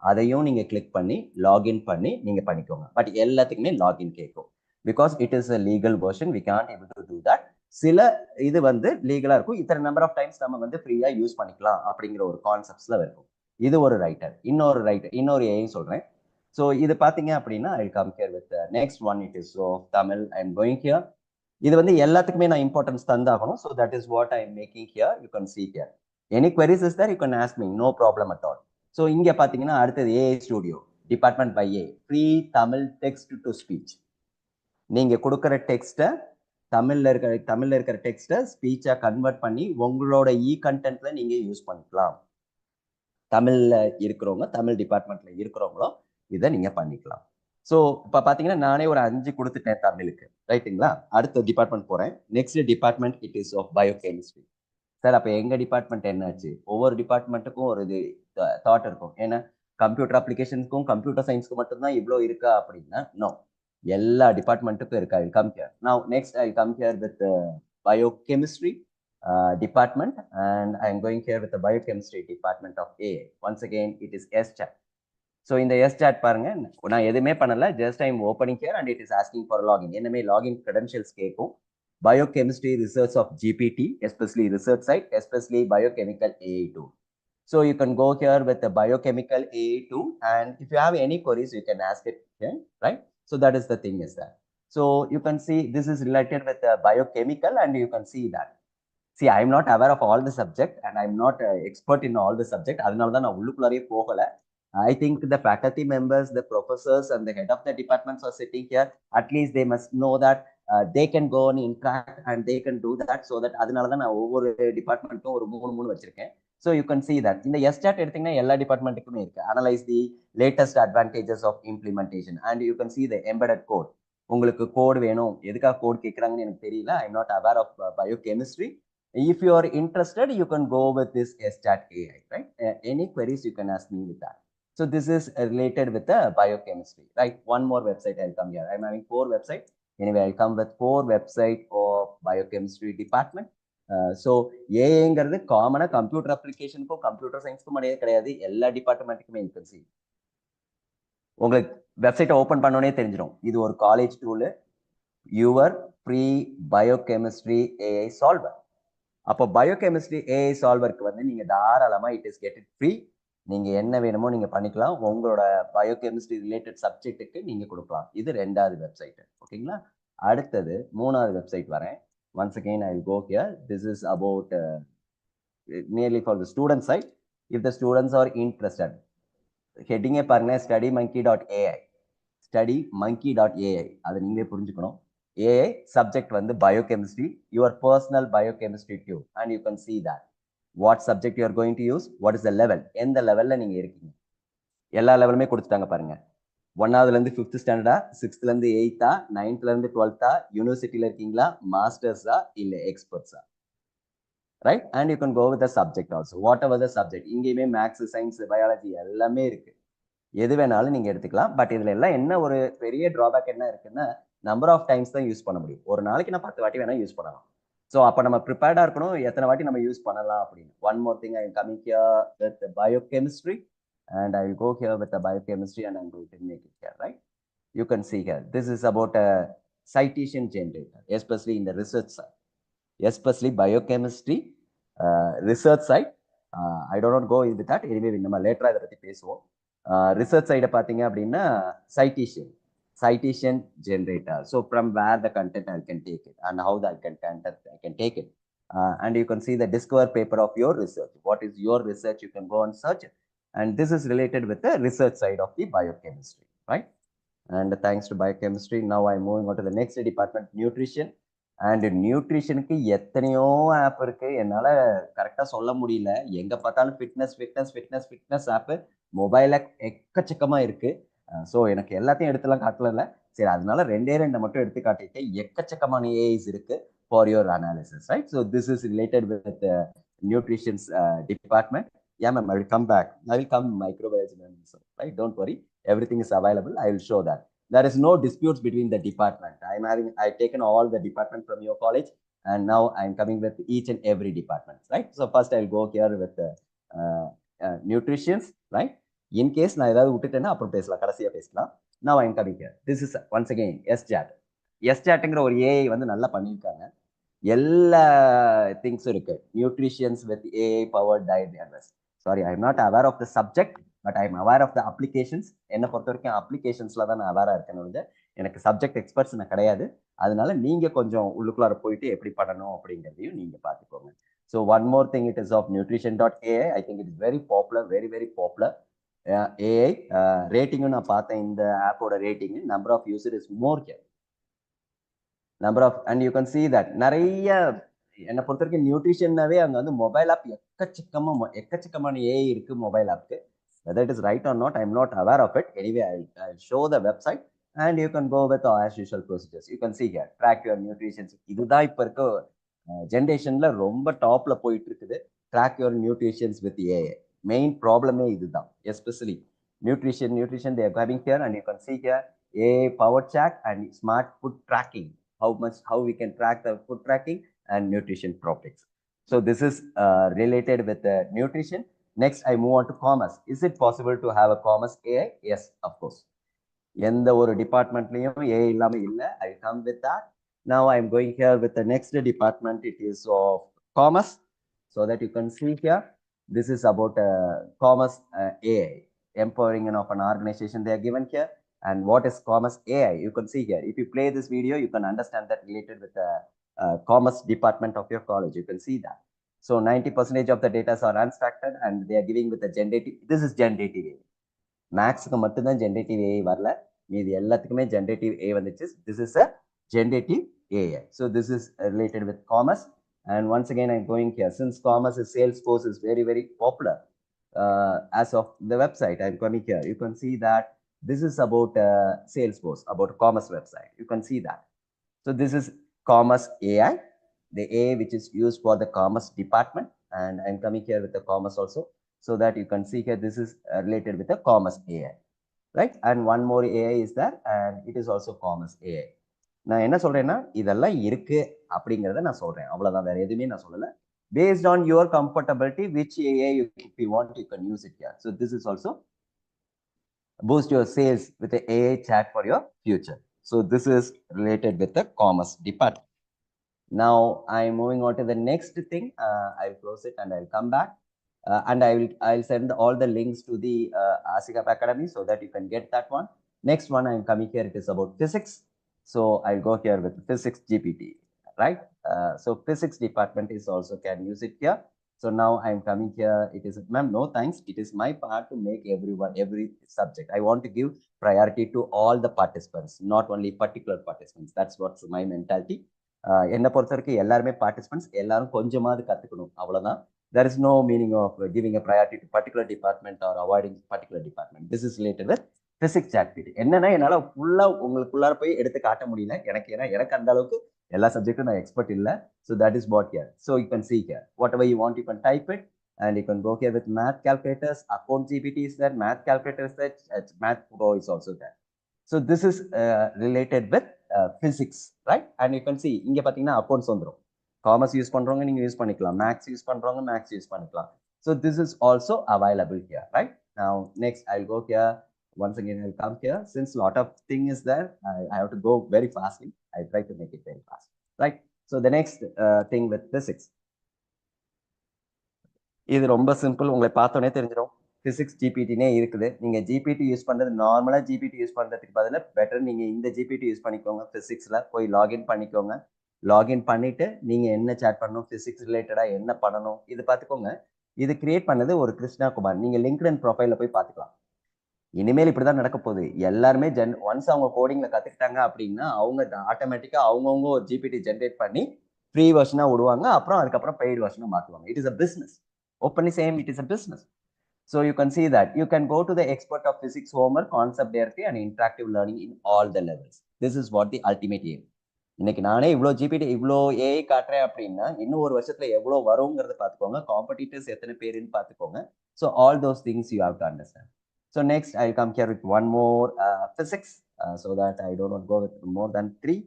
அதையும் நீங்க கிளிக் பண்ணி லாகின் பண்ணி நீங்க பண்ணிக்கோங்க. பட் எல்லாத்துக்குமே லாகின் கேட்கும். Because it is a legal version, we can't able to do that. சில இது வந்து லீகலா இருக்கும், இத்தனை நம்பர் ஆஃப் டைம்ஸ் நம்ம வந்து ஃப்ரீயா யூஸ் பண்ணிக்கலாம் அப்படிங்கிற ஒரு கான்செப்ட்ஸ்ல இருக்கும். இது ஒரு ரைட்டர். இன்னொரு AI சொல்றேன். ஸோ இது பார்த்தீங்க அப்படின்னா I come here with next one. It is of Tamil. I am going here. இது வந்து எல்லாத்துக்குமே நான் இம்பார்ட்டன்ஸ் தந்தாகணும். So that is what I am making here. You can see here. Any queries is there, you can ask me, no problem at all. So இங்கே பார்த்தீங்கன்னா அடுத்தது AI studio, department by A, free Tamil text to speech. நீங்க கொடுக்குற டெக்ஸ்ட்டை தமிழ்ல இருக்கிற டெக்ஸ்ட்டை ஸ்பீச்சா convert பண்ணி உங்களோட கண்டென்ட்ல நீங்க யூஸ் பண்ணிக்கலாம். தமிழ்ல இருக்கிறவங்க, தமிழ் டிபார்ட்மெண்ட்ல இருக்கிறவங்களும் இதை நீங்க பண்ணிக்கலாம். ஸோ இப்போ பார்த்தீங்கன்னா நானே ஒரு 5 கொடுத்துட்டேன் தமிழுக்கு, ரைட்டுங்களா? அடுத்த டிபார்ட்மெண்ட் போறேன். Next department it is of biochemistry. Sir அப்போ எங்க டிபார்ட்மெண்ட் என்னாச்சு? ஒவ்வொரு டிபார்ட்மெண்ட்டுக்கும் ஒரு இது தாட் இருக்கும். ஏன்னா கம்ப்யூட்டர் அப்ளிகேஷனுக்கும் கம்ப்யூட்டர் சயின்ஸ்க்கு மட்டும்தான் இவ்வளோ இருக்கா அப்படின்னா நோ, எல்லா டிபார்ட்மெண்ட்டுக்கும் இருக்கா. ஐ come here now. Next I come here with biochemistry department, and I am going here with the biochemistry department of AI. Once again it is SChat. So in the SChat பாருங்க, நான் எதுவுமே பண்ணல, just I am opening here and it is asking for login. என்னமே login credentials கேட்கும். Biochemistry research of GPT, especially research site, especially biochemical AI tool. So you can go here with the biochemical AI tool, and if you have any queries you can ask it here, right? So that is the thing is that. So you can see this is related with the biochemical, and you can see that. See, I am not aware of all the subject and I am not expert in all the subject. அதனால தான் நான் உள்ளுக்குள்ளாரே போகல. I think the faculty members, the professors, and the head of the departments are sitting here. At least they must know that they can go and interact and they can do that. So that அதனால தான் நான் ஒவ்வொரு டிபார்ட்மெண்ட்டும் ஒரு மூணு வச்சிருக்கேன். So you can see that இந்த SChat எடுத்தீங்கன்னா எல்லா டிபார்ட்மெண்ட்டுக்குமே இருக்கு. Analyze the latest advantages of implementation and you can see the embedded code. உங்களுக்கு கோட் வேணும், எதுக்காக கோட் கேட்குறாங்கன்னு எனக்கு தெரியல. I am not aware of biochemistry. If you are interested, you can go with this SChat AI, right? Any queries you can ask me with that. So this is related with the biochemistry, right? One more website I'll come here. I'm having 4 websites. Anyway, I'll come with 4 websites of biochemistry department. So ஏங்கிறது காமனா computer அப்ளிகேஷனுக்கும் computer சயின்ஸ்க்கும் கிடையாது, எல்லா டிபார்ட்மெண்ட்டுக்குமே you can see. உங்களுக்கு வெப்சைட்டை open பண்ணோன்னே தெரிஞ்சிடும் இது ஒரு college tool, your free biochemistry AI solver. அப்போ பயோகெமிஸ்ட்ரி ஏஐ சால்வருக்கு வந்து நீங்க தாராளமா it is get it free. நீங்க என்ன வேணுமோ நீங்க பண்ணிக்கலாம், உங்களோட பயோகெமிஸ்ட்ரி ரிலேட்டட் சப்ஜெக்ட்டுக்கு நீங்க கொடுக்கலாம். இது 2வது வெப்சைட். ஓகேங்களா? அடுத்தது 3வது வெப்சைட் வரேன். once again I will go here. This is about nearly for the student side. If the students are interested, heading பாருங்க studymonkey.ai. studymonkey.ai அதை நீங்களே புரிஞ்சுக்கணும். AI subject வந்து biochemistry, your personal biochemistry tube, and you can see that what subject you are going to use, what is the level, எந்த லெவல்ல நீங்க இருக்கீங்க. எல்லா லெவலுமே கொடுத்துட்டாங்க பாருங்க. 1வது இருந்து 5th ஸ்டாண்டர்டா, 6th இருந்து 8th, 9th இருந்து 12th, யூனிவர்சிட்டியில இருக்கீங்களா, மாஸ்டர்ஸா இல்ல எக்ஸ்பர்ட்ஸா, right? And you can go with the subject also, whatever the subject. இங்கேயுமே மேக்ஸ், சயின்ஸ், பயாலஜி எல்லாமே இருக்கு, எது வேணாலும் நீங்க எடுத்துக்கலாம். பட் இதுல எல்லாம் என்ன ஒரு பெரிய டிராபேக் என்ன இருக்குன்னா, நம்பர் ஆஃப் டைம்ஸ் தான் யூஸ் பண்ண முடியும். ஒரு நாளைக்கு நான் 10 வாட்டி வேணா யூஸ் பண்ணலாம். ஸோ அப்போ நம்ம ப்ரிப்பேர்டா இருக்கணும், எத்தனை வாட்டி நம்ம யூஸ் பண்ணலாம் அப்படின்னு. One more thing, I am coming here with biochemistry and I will go here with the biochemistry and I'm going to make it here, right? You can see here, this is about a citation generator, especially in the research side, especially biochemistry research side. I do not go into that. Anyway, நம்ம லேட்டரா இதை பத்தி பேசுவோம். Research சைடை பார்த்தீங்க அப்படின்னா citation generator. So from where the content I can take it and how the content I can take it. And you can see the discover paper of your research. What is your research? You can go and search it. And this is related with the research side of the biochemistry, right? And thanks to biochemistry, now I'm moving on to the next department, nutrition. And நியூட்ரிஷனுக்கு எத்தனையோ app இருக்கு, என்னால கரெக்டா சொல்ல முடியல. எங்க பார்த்தாலும் fitness app மொபைல எக்கச்சக்கமா இருக்கு. ஸோ எனக்கு எல்லாத்தையும் எடுத்துலாம் காட்டல, சரி அதனால 2 மட்டும் எடுத்து காட்டிட்டு எக்கச்சக்கமான ஏஐஸ் இருக்கு for your analysis, right? So this is related with nutritions department. Yeah, ma'am, I will come back. I will come microbiology, ma'am. So, right? Don't worry. Everything is available. I will show that. There is no disputes between the department. I've taken all the department from your college, and now I'm coming with each and every department, right? So first I'll go here with the nutritions, right? In case நான் ஏதாவது விட்டுட்டேன்னா அப்புறம் பேசலாம், கடைசியா பேசலாம். Now I'm coming here. This is once again SChat. SChatங்கிற ஒரு AI வந்து நல்லா பண்ணியிருக்காங்க. எல்லா திங்ஸும் இருக்கு. Nutritions with AI powered diet advice. Sorry, I am not aware of the subject, but I am aware of the applications. என்னை பொறுத்த வரைக்கும் அப்ளிகேஷன்ஸ்ல தான் நான் அவேரா இருக்கேன், எனக்கு சப்ஜெக்ட் எக்ஸ்பர்ட்ஸ் நான் கிடையாது. அதனால நீங்க கொஞ்சம் உள்ளுக்குள்ளார போயிட்டு எப்படி பண்ணணும் அப்படிங்கிறதையும் நீங்க பார்த்துக்கோங்க. So one more thing, it is of nutrition.ai. I think it is very popular, very popular. AI ரேட்டிங்கும் நான் பார்த்தேன், இந்த ஆப்போட rating number of user is more here. Number of, and you can see that நிறைய, என்னை பொறுத்த வரைக்கும் நியூட்ரிஷன்னாவே அங்கே வந்து மொபைல் ஆப் எக்கச்சக்கமான ஏஐ இருக்கு மொபைல் ஆப்க்கு. whether it is right or not, I am not aware of it. Anyway, I'll show the website and you can go with as usual procedures. You can see here, track your nutrition. இதுதான் இப்போ இருக்க ஜென்ரேஷன்ல ரொம்ப டாப்ல போயிட்டு இருக்குது. track your nutrition with AI. Main ப்ராப்ளமே இதுதான், especially nutrition they are having here, and you can see here AI power check and smart food tracking. How we can track the food tracking and nutrition topics. So this is related with the nutrition. Next, I move on to commerce. Is it possible to have a commerce AI? Yes, of course. எந்த ஒரு டிபார்ட்மெண்ட்லயும் AI இல்லாம இல்ல. I come with that. Now I am going here with the next department. It is of commerce. So that you can see here, this is about commerce AI, empowering of an organization they are given here. And what is commerce AI? You can see here. If you play this video, you can understand that related with the commerce department of your college. You can see that. So 90% of the data are unstructured and they are giving with the generative. This is generative AI. மேக்ஸுக்கு மட்டும்தான் generative AI வரல, மீது எல்லாத்துக்குமே generative ஏ வந்துச்சு. This is a generative AI. So this is related with commerce. And once again, I'm going here. Since commerce is Salesforce is very, very popular as of the website, I'm coming here. You can see that this is about Salesforce, about commerce website. You can see that. So this is commerce AI, the AI which is used for the commerce department. And I'm coming here with the commerce also, so that you can see here, this is related with the commerce AI, right? And one more AI is there, and it is also commerce AI. நான் என்ன சொல்றேன்னா, இதெல்லாம் இருக்கு அப்படிங்கிறத நான் சொல்றேன், அவ்வளவுதான், வேற எதுவுமே நான் சொல்லல. Based on your comfortability, which AI if you want, you can use it here. So this is also boost your sales with the AI chat for your future. So this is related with the commerce department. Now I'm moving on to the next thing. I'll close it and I'll come back. And I'll send all the links to the ASICAP Academy so that you can get that one. Next one I'm coming here, it is about physics. So I'll go here with physics GPT, right? So physics department is also can use it here. So now I'm coming here. It is, ma'am, no thanks. It is my part to make everyone, every subject. I want to give priority to all the participants, not only particular participants. That's what's my mentality. என்னை பொறுத்த வரைக்கும் எல்லாருமே participants, எல்லாரும் கொஞ்சமாவது கற்றுக்கணும், அவ்வளோதான். There is no meaning of giving a priority to particular department or avoiding particular department. This is related with physics activity. என்னன்னா என்னால் ஃபுல்லாக உங்களுக்குள்ளார போய் எடுத்து காட்ட முடியல எனக்கு, ஏன்னா எனக்கு அந்த அளவுக்கு எல்லா சப்ஜெக்டும் நான் எக்ஸ்பர்ட் இல்லை. So that is what here. So you can see here whatever you want, you can type it and you can go here with math calculators. Account GPT is there, math calculator is there, math pro is also there. So this is related with physics, right? And you can see இங்க பாத்தீங்கன்னா accounts வந்துரும். Commerce use பண்றவங்க நீங்க use பண்ணிக்கலாம், maths use பண்றவங்க maths use பண்ணிக்கலாம். So this is also available here, right? Now next I'll go here. Once again I'll come here. Since lot of thing is there, I have to go very fastly. I try to make it very fast, right? So the next thing with physics, இது ரொம்ப simple, உங்களை பார்த்தோன்னே தெரிஞ்சிடும். Physics ஜிபிடினே இருக்குது. நீங்க GPT use பண்றது, நார்மலா GPT use பண்றதுக்கு பதிலாக பெட்டர் நீங்க இந்த ஜிபிடி யூஸ் பண்ணிக்கோங்க. பிசிக்ஸ்ல போய் லாகின் பண்ணிக்கோங்க. லாகின் பண்ணிட்டு நீங்க என்ன சேட் பண்ணணும், பிசிக்ஸ் ரிலேட்டடா என்ன பண்ணணும், இது பார்த்துக்கோங்க. இது கிரியேட் பண்ணது ஒரு கிருஷ்ணா குமார். நீங்க லிங்க்டின் ப்ரொஃபைல போய் பார்த்துக்கலாம். இனிமேல் இப்படிதான் நடக்க போகுது. எல்லாருமே ஒன்ஸ் அவங்க கோடிங்ல கத்துக்கிட்டாங்க அப்படின்னா அவங்க ஆட்டோமேட்டிக்கா அவங்கவுங்க ஒரு ஜிபிடி ஜென்ரேட் பண்ணி ஃப்ரீ வெர்ஷனா விடுவாங்க. அப்புறம் அதுக்கப்புறம் பெய்டு வெர்ஷனா மாத்துவாங்க. It is a business. Openly same, it is a business. So you can see that you can go to the expert of physics homework, concept therapy and interactive learning in all the levels. This is what the ultimate aim. இன்னைக்கு நானே இவ்வளோ GPT இவ்வளோ AI காட்டுறேன் அப்படின்னா இன்னும் ஒரு வருஷத்துல எவ்வளோ வருங்கிறத பார்த்துக்கோங்க. காம்படிட்டர்ஸ் எத்தனை பேருன்னு பார்த்துக்கோங்க. So all those things you have to understand. So next I come here with one more physics so that I don't want to go with more than 3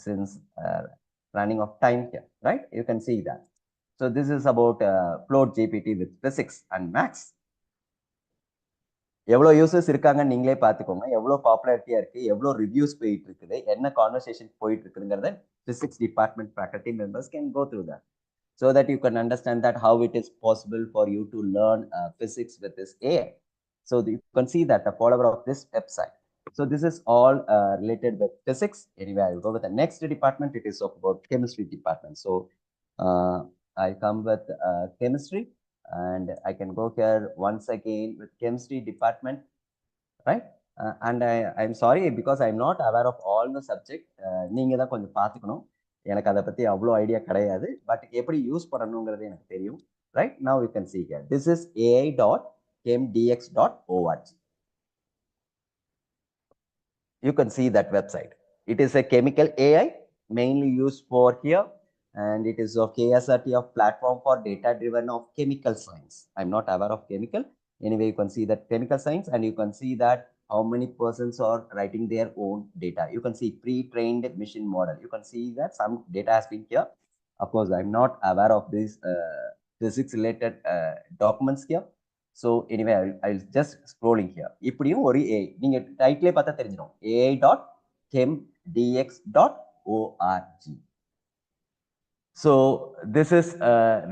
since running of time here, right? You can see that. So this is about Float GPT with physics and maths. எவ்வளோ users இருக்காங்கன்னு நீங்களே பார்த்துக்கோங்க. எவ்வளோ பாப்புலாரிட்டியா இருக்கு, எவ்வளோ reviews போயிட்டு இருக்குது, என்ன கான்வர்சேஷன் போயிட்டு இருக்குங்கிறத physics department faculty members can go through that, so that you can understand that how it is possible for you to learn physics with this AI. So you can see that the follower of this website. So this is all related with physics. Anyway, I will go with the next department. It is about chemistry department. So I come with chemistry, and I can go here once again with chemistry department, right? And I'm sorry because I'm not aware of all the subject. நீங்க தான் கொஞ்சம் பார்த்துக்கணும். எனக்கு அதை பத்தி அவ்வளோ idea கிடையாது. But எப்படி யூஸ் பண்ணணுங்கிறது எனக்கு தெரியும், right? Now you can see here. This is ai.chemdx.org. You can see that website. It is a chemical AI mainly used for here. And it is of KSRT of platform for data driven of chemical science. I'm not aware of chemical. Anyway, you can see that chemical science, and you can see that how many persons are writing their own data. You can see pre-trained machine model. You can see that some data has been here. Of course, I'm not aware of these physics related documents here. So anyway, I'll just scrolling here. இப்படியும் ஒரு AI நீங்க டைட்டிலே பார்த்தா தெரிஞ்சிடும். ai.chemdx.org. So this is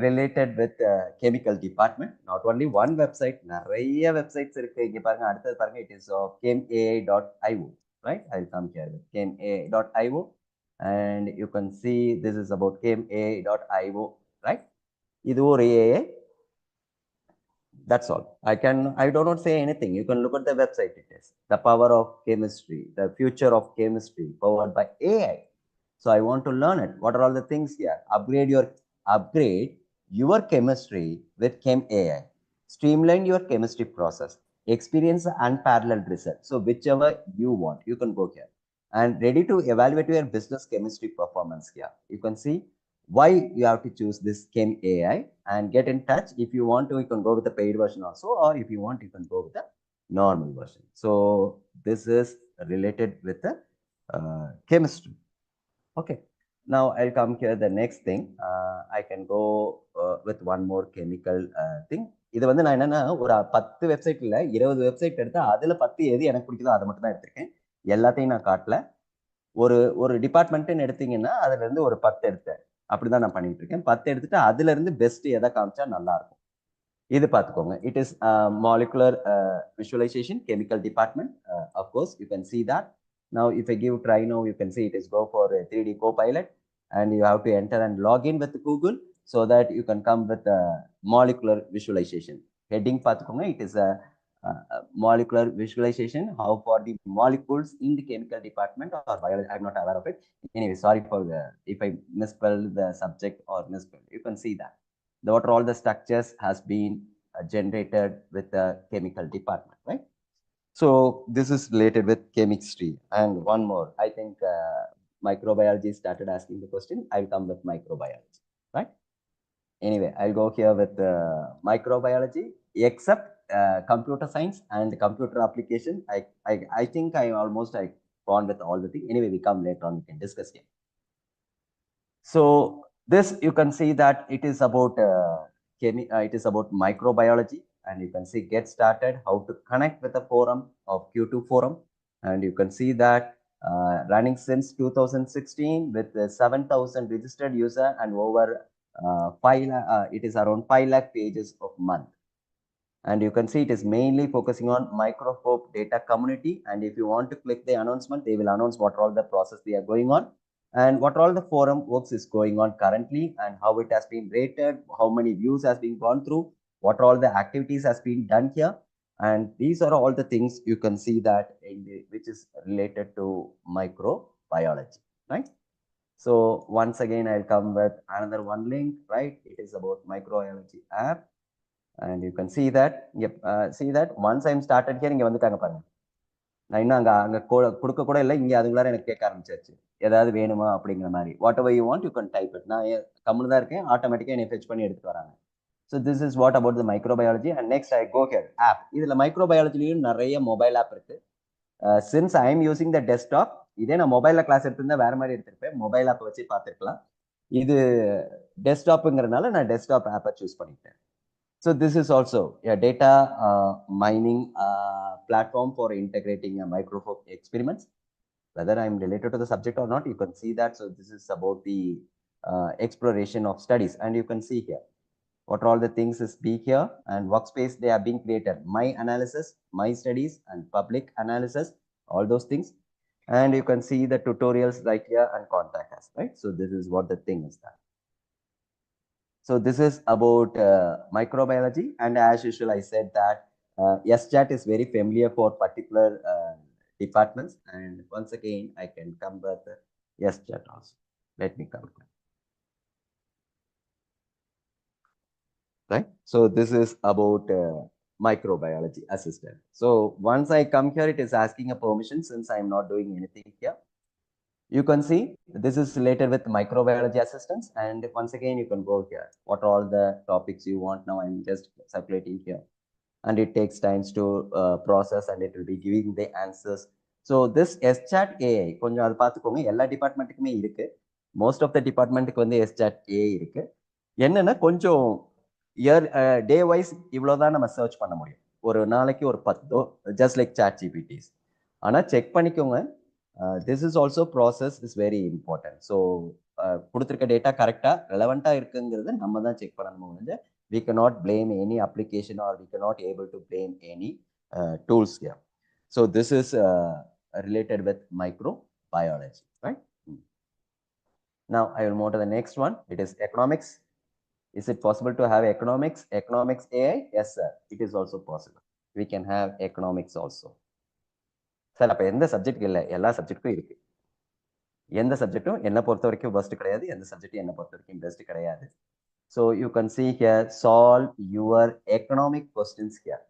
related with chemical department. Not only one website, நிறைய websites இருக்கு. இங்க பாருங்க, அடுத்தது பாருங்க, it is of chemai.io, right? I'll come here with chemai.io, and you can see this is about chemai.io, right? இது ஒரு AI. That's all. I do not say anything. You can look at the website. It is the power of chemistry, the future of chemistry powered by AI. So I want to learn it. What are all the things here? Upgrade your chemistry with Chem AI. Streamline your chemistry process. Experience unparalleled results. So whichever you want, you can go here. And ready to evaluate your business chemistry performance here. You can see why you have to choose this Chem AI and get in touch. If you want to, you can go with the paid version also, or if you want, you can go with the normal version. So this is related with the chemistry. Okay. Now I'll come here the next thing. I can go with one more chemical thing. இது வந்து நான் என்னன்னா ஒரு 10 வெப்சைட்ல 20 website எடுத்து அதுல 10 எது எனக்கு பிடிக்குதோ அதை மட்டும் தான் எடுத்திருக்கேன். எல்லாத்தையும் நான் காட்டல. ஒரு ஒரு டிபார்ட்மெண்ட்னு எடுத்தீங்கன்னா அதுல இருந்து ஒரு 10 எடுத்தேன். அப்படிதான் நான் பண்ணிட்டு இருக்கேன். 10 எடுத்துட்டு அதுல இருந்து பெஸ்ட் எதை காமிச்சா நல்லா இருக்கும். இது பார்த்துக்கோங்க. It is molecular visualization, chemical department. Of course, you can see that. Now, if I give try now, you can see it is go for a 3D Copilot, and you have to enter and log in with Google so that you can come with molecular visualization. Heading பார்த்துக்கோங்க. It is a molecular visualization. How for the molecules in the chemical department or biology? I'm not aware of it. Anyway, sorry for if I misspelled the subject or misspelled. You can see that. What all the structures has been generated with the chemical department, right? So this is related with chemistry. And one more, I think microbiology started asking the question. I'll come with microbiology, right? Anyway, I'll go here with microbiology, except computer science and computer application. I think I gone with all the things. Anyway, we come later on, we can discuss here. So this, you can see that it is about it is about microbiology, and you can see get started, how to connect with the forum of Q2 forum, and you can see that running since 2016 with 7,000 registered user and over it is around 5 lakh pages of month. And you can see it is mainly focusing on microscope data community. And if you want to click the announcement, they will announce what all the process they are going on, and what all the forum works is going on currently, and how it has been rated, how many views has been gone through, what all the activities has been done here. And these are all the things you can see that which is related to microbiology, right? So once again, I'll come with another one link, right? It is about microbiology app, and you can see that. Yep, see that once I'm started here, இங்க வந்துட்டாங்க பாருங்க. நான் இன்னும் அங்கே கொடுக்க கூட இல்லை, இங்கே அதுக்குள்ளார எனக்கு கேட்க ஆரம்பிச்சாச்சு ஏதாவது வேணுமா அப்படிங்கிற மாதிரி. What ever you want you can type it. நான் கம்முன்னு தான் இருக்கேன், ஆட்டோமேட்டிக்காக என்னை ஃபெச் பண்ணி எடுத்துட்டு வராங்க. So this is what about the microbiology. And next I go here app. இதில் மைக்ரோபயாலஜிலையும் நிறைய மொபைல் ஆப் இருக்கு. Since I am using the desktop, இதே நான் மொபைலில் கிளாஸ் எடுத்திருந்தா வேற மாதிரி எடுத்திருப்பேன். மொபைல் ஆப்பை வச்சு பார்த்துருக்கலாம். இது டெஸ்க்டாப்புங்கிறதுனால நான் டெஸ்க்டாப் ஆப்பை சூஸ் பண்ணிட்டேன். So this is also a data mining platform for integrating a microscope experiments. Whether I'm related to the subject or not, you can see that. So this is about the exploration of studies, and you can see here what all the things is be here, and workspace they are being created. My analysis, my studies, and public analysis, all those things. And you can see the tutorials right here and contact us, right? So this is what the thing is that. So this is about microbiology, and as usual, I said that SCHAT is very familiar for particular departments. And once again, I can come with SCHAT also. Let me come. Right. So this is about microbiology assistant. So once I come here, it is asking a permission since I am not doing anything here. You can see this is related with microbiology assistance, and once again you can go here. What are all the topics you want? Now I'm just circulating here, and it takes times to process, and it will be giving the answers. So this SCHAT AI கொஞ்சம் அது பார்த்துக்கோங்க. எல்லா டிபார்ட்மெண்ட்டுக்குமே இருக்கு. Most of த டிபார்ட்மெண்ட்டுக்கு வந்து SCHAT AI இருக்கு. என்னன்னா கொஞ்சம் டே வைஸ் இவ்வளோதான் நம்ம சர்ச் பண்ண முடியும். ஒரு நாளைக்கு ஒரு 10 ஜஸ்ட் லைக் சாட் ஜிபிடிஸ். ஆனால் செக் பண்ணிக்கோங்க. This is also process is very important. So கொடுத்துருக்க டேட்டா கரெக்டாக ரெலவெண்ட்டாக இருக்குங்கிறத நம்ம தான் செக் பண்ணணும். முடிஞ்ச we cannot blame any application, or we cannot able to blame any tools here. So this is related with microbiology, right? Now I will move to the next one. It is economics. Is it possible to have economics AI? Yes, sir. It is also possible. We can have economics also. Sir அப்போ எந்த subject இல்லை, எல்லா சப்ஜெக்டும் இருக்கு. எந்த சப்ஜெக்டும் என்னை பொறுத்த வரைக்கும் best கிடையாது, எந்த சப்ஜெக்டும் என்னை பொறுத்த வரைக்கும் பெஸ்ட் கிடையாது. So you can see here, solve your economic questions here.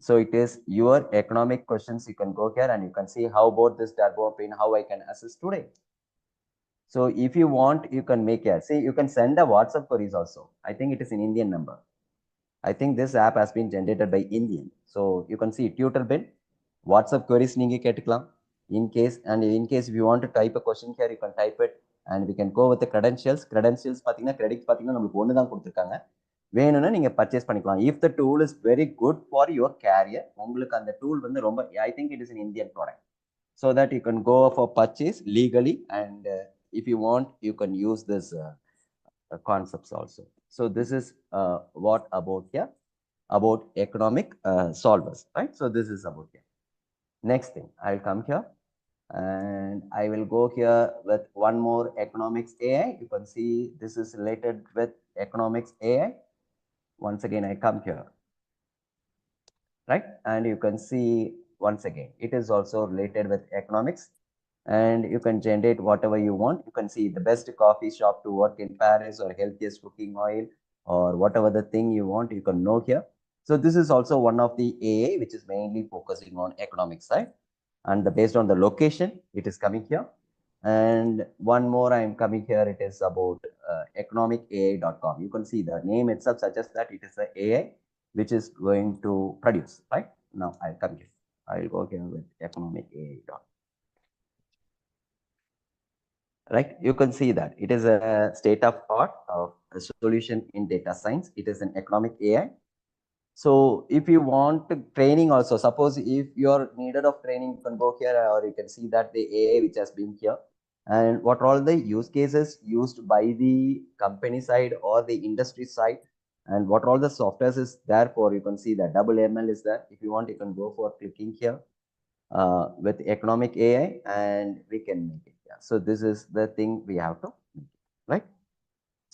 So it is your economic questions. You can go here and you can see how about this turbo pin, how I can assist today. So if you want, you can make here. See, you can send a WhatsApp queries also. I think it is an Indian number. I think this app has been generated by Indian. So you can see tutor bin, WhatsApp queries நீங்க கேட்டுக்கலாம். In case if you want to type a question here, you can type it and we can go with the credentials. Credentials பார்த்தீங்கன்னா credits பார்த்தீங்கன்னா நமக்கு ஒன்று தான் கொடுத்துருக்காங்க. வேணும்னா நீங்க பர்ச்சேஸ் பண்ணிக்கலாம். If the tool is very good for your career, உங்களுக்கு அந்த tool வந்து ரொம்ப, I think it is an Indian product. So that you can go for purchase legally and if you want, you can use this concepts also. So this is what about here, about economic solvers, right? So this is about here. Next thing, I'll come here and I will go here with one more economics AI. You can see this is related with economics AI. Once again, I come here, right? And you can see once again, it is also related with economics and you can generate whatever you want. You can see the best coffee shop to work in Paris or healthiest cooking oil or whatever the thing you want, you can know here. So this is also one of the AI which is mainly focusing on economic side and based on the location, it is coming here. And one more I am coming here, it is about economicai.com. You can see the name itself suggests that it is the AI which is going to produce, right? Now I'll come here. I'll go here with economicai.com. Right, you can see that it is a state of art of a solution in data science. It is an economic AI. So if you want training also, suppose if you're needed of training, you can go here or you can see that the AI which has been here and what are all the use cases used by the company side or the industry side and what are all the softwares is there for. You can see that double ML is there. If you want, you can go for clicking here with economic AI and we can make it. Yeah. So this is the thing we have to make, right?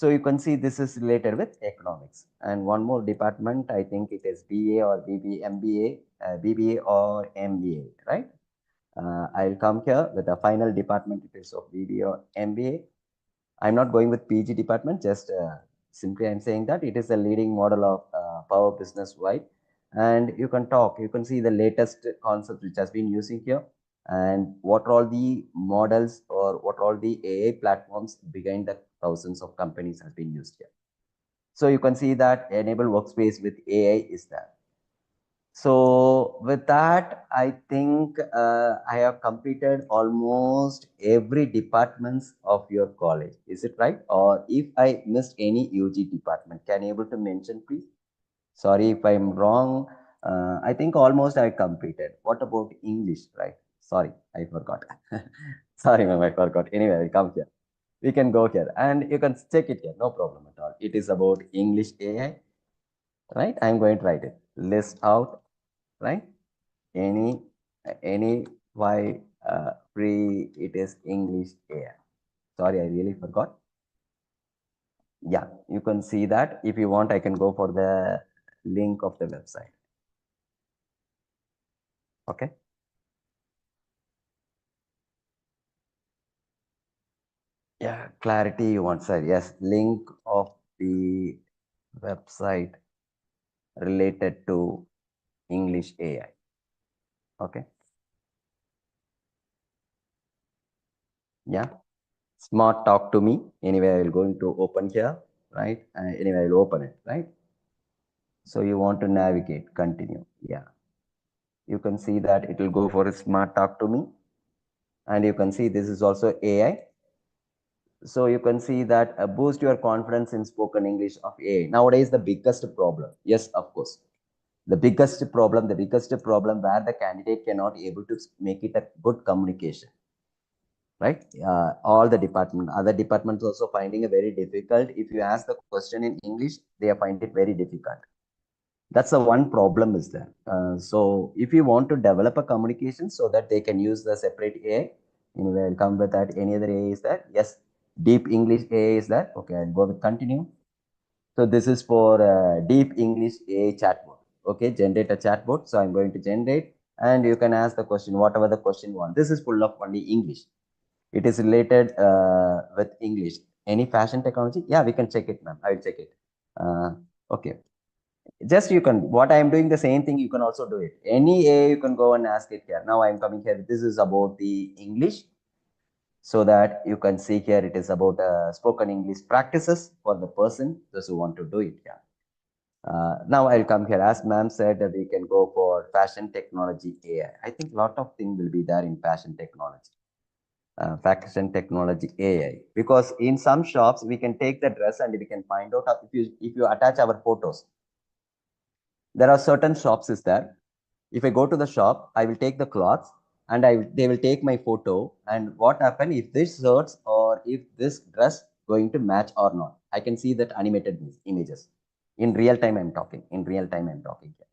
So you can see this is related with economics and one more department, I think it is BA or BBA or MBA, right? I'll come here with the final department, it is of BBA or MBA. I'm not going with PG department, just simply I'm saying that it is a leading model of Power Business Wide. And you can talk, you can see the latest concept which has been using here and what are all the models or what are all the AI platforms behind the thousands of companies has been used here. So you can see that enable workspace with AI is there. So with that, I think I have completed almost every departments of your college. Is it right? Or if I missed any UG department, can you able to mention, please? Sorry if I'm wrong. I think almost I completed. What about English, right? Sorry, I forgot. Sorry, ma'am, I forgot. Anyway, I'll come here. We can go here and you can check it here. No problem at all. It is about English AI, right? I'm going to write it. List out, right? Any why free it is English AI. Sorry, I really forgot. Yeah, you can see that. If you want, I can go for the link of the website. Okay. Yeah, clarity you want, sir. Yes, link of the website related to English AI. Okay. Yeah. Smart talk to me. Anyway, I will going to open here, right? Anyway, I will open it, right? So you want to navigate, continue. Yeah. You can see that it will go for a smart talk to me. And you can see this is also AI. So you can see that boost your confidence in spoken English of AI. Nowadays, the biggest problem. Yes, of course. The biggest problem where the candidate cannot able to make it a good communication. Right? All the other departments also finding it very difficult. If you ask the question in English, they find it very difficult. That's the one problem is there. So if you want to develop a communication so that they can use the separate AI, anyway, I'll come with that. Any other AI is there? Yes. Deep English AI is there. Okay, I'll go with continue. So this is for deep English AI chatbot. Okay, generate a chatbot. So I'm going to generate, and you can ask the question, whatever the question you want. This is full of only English. It is related with English. Any fashion technology? Yeah, we can check it, ma'am. I will check it. Okay. Just you can, what I am doing the same thing, you can also do it. Any AI, you can go and ask it here. Now I am coming here. This is about the English. So that you can see here, it is about spoken English practices for the person, those who want to do it here. Now I'll come here. As ma'am said, that we can go for fashion technology AI. I think a lot of things will be there in fashion technology. Fashion technology AI, because in some shops we can take the dress and we can find out if you attach our photos. There are certain shops is there. If I go to the shop, I will take the cloths and they will take my photo. And what happen if this shirts or if this dress going to match or not? I can see that animated images. In real time, I'm talking. In real time, I'm talking here.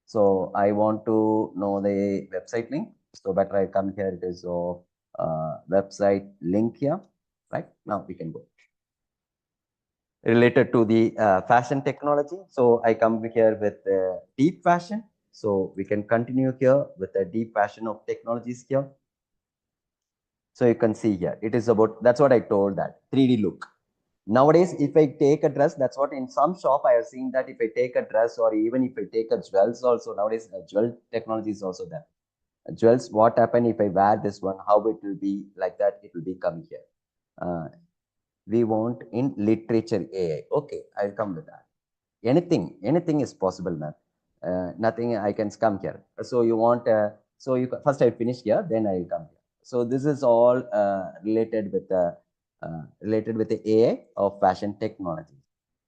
So I want to know the website link. So better I come here. It is website link here. Right now we can go related to the fashion technology. So I come here with deep fashion. So we can continue here with the deep fashion of technologies here. So you can see here, it is about, that's what I told, that 3D look. Nowadays, if I take a dress, that's what in some shop I have seen, that if I take a dress or even if I take a jewels also, nowadays jewel technology is also there. Jewels, what happen if I wear this one, how it will be like that, it will be coming here. We want in literature AI. Okay, I'll come with that. Anything is possible, ma'am. Nothing I can come here. So you want, so you first I finish here, then I'll come here. So this is all related with the AI of fashion technology.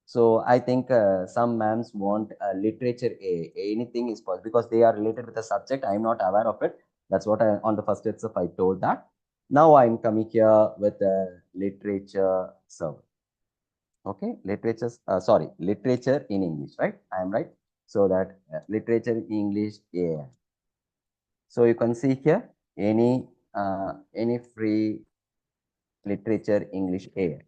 So I think some ma'ams want literature AI. Anything is possible because they are related with the subject. I'm not aware of it. That's what on the first itself I told that. Now I'm coming here with literature server. Okay, literature, literature in English, right? I am right. So that literature in English AI. So you can see here any free literature English AI.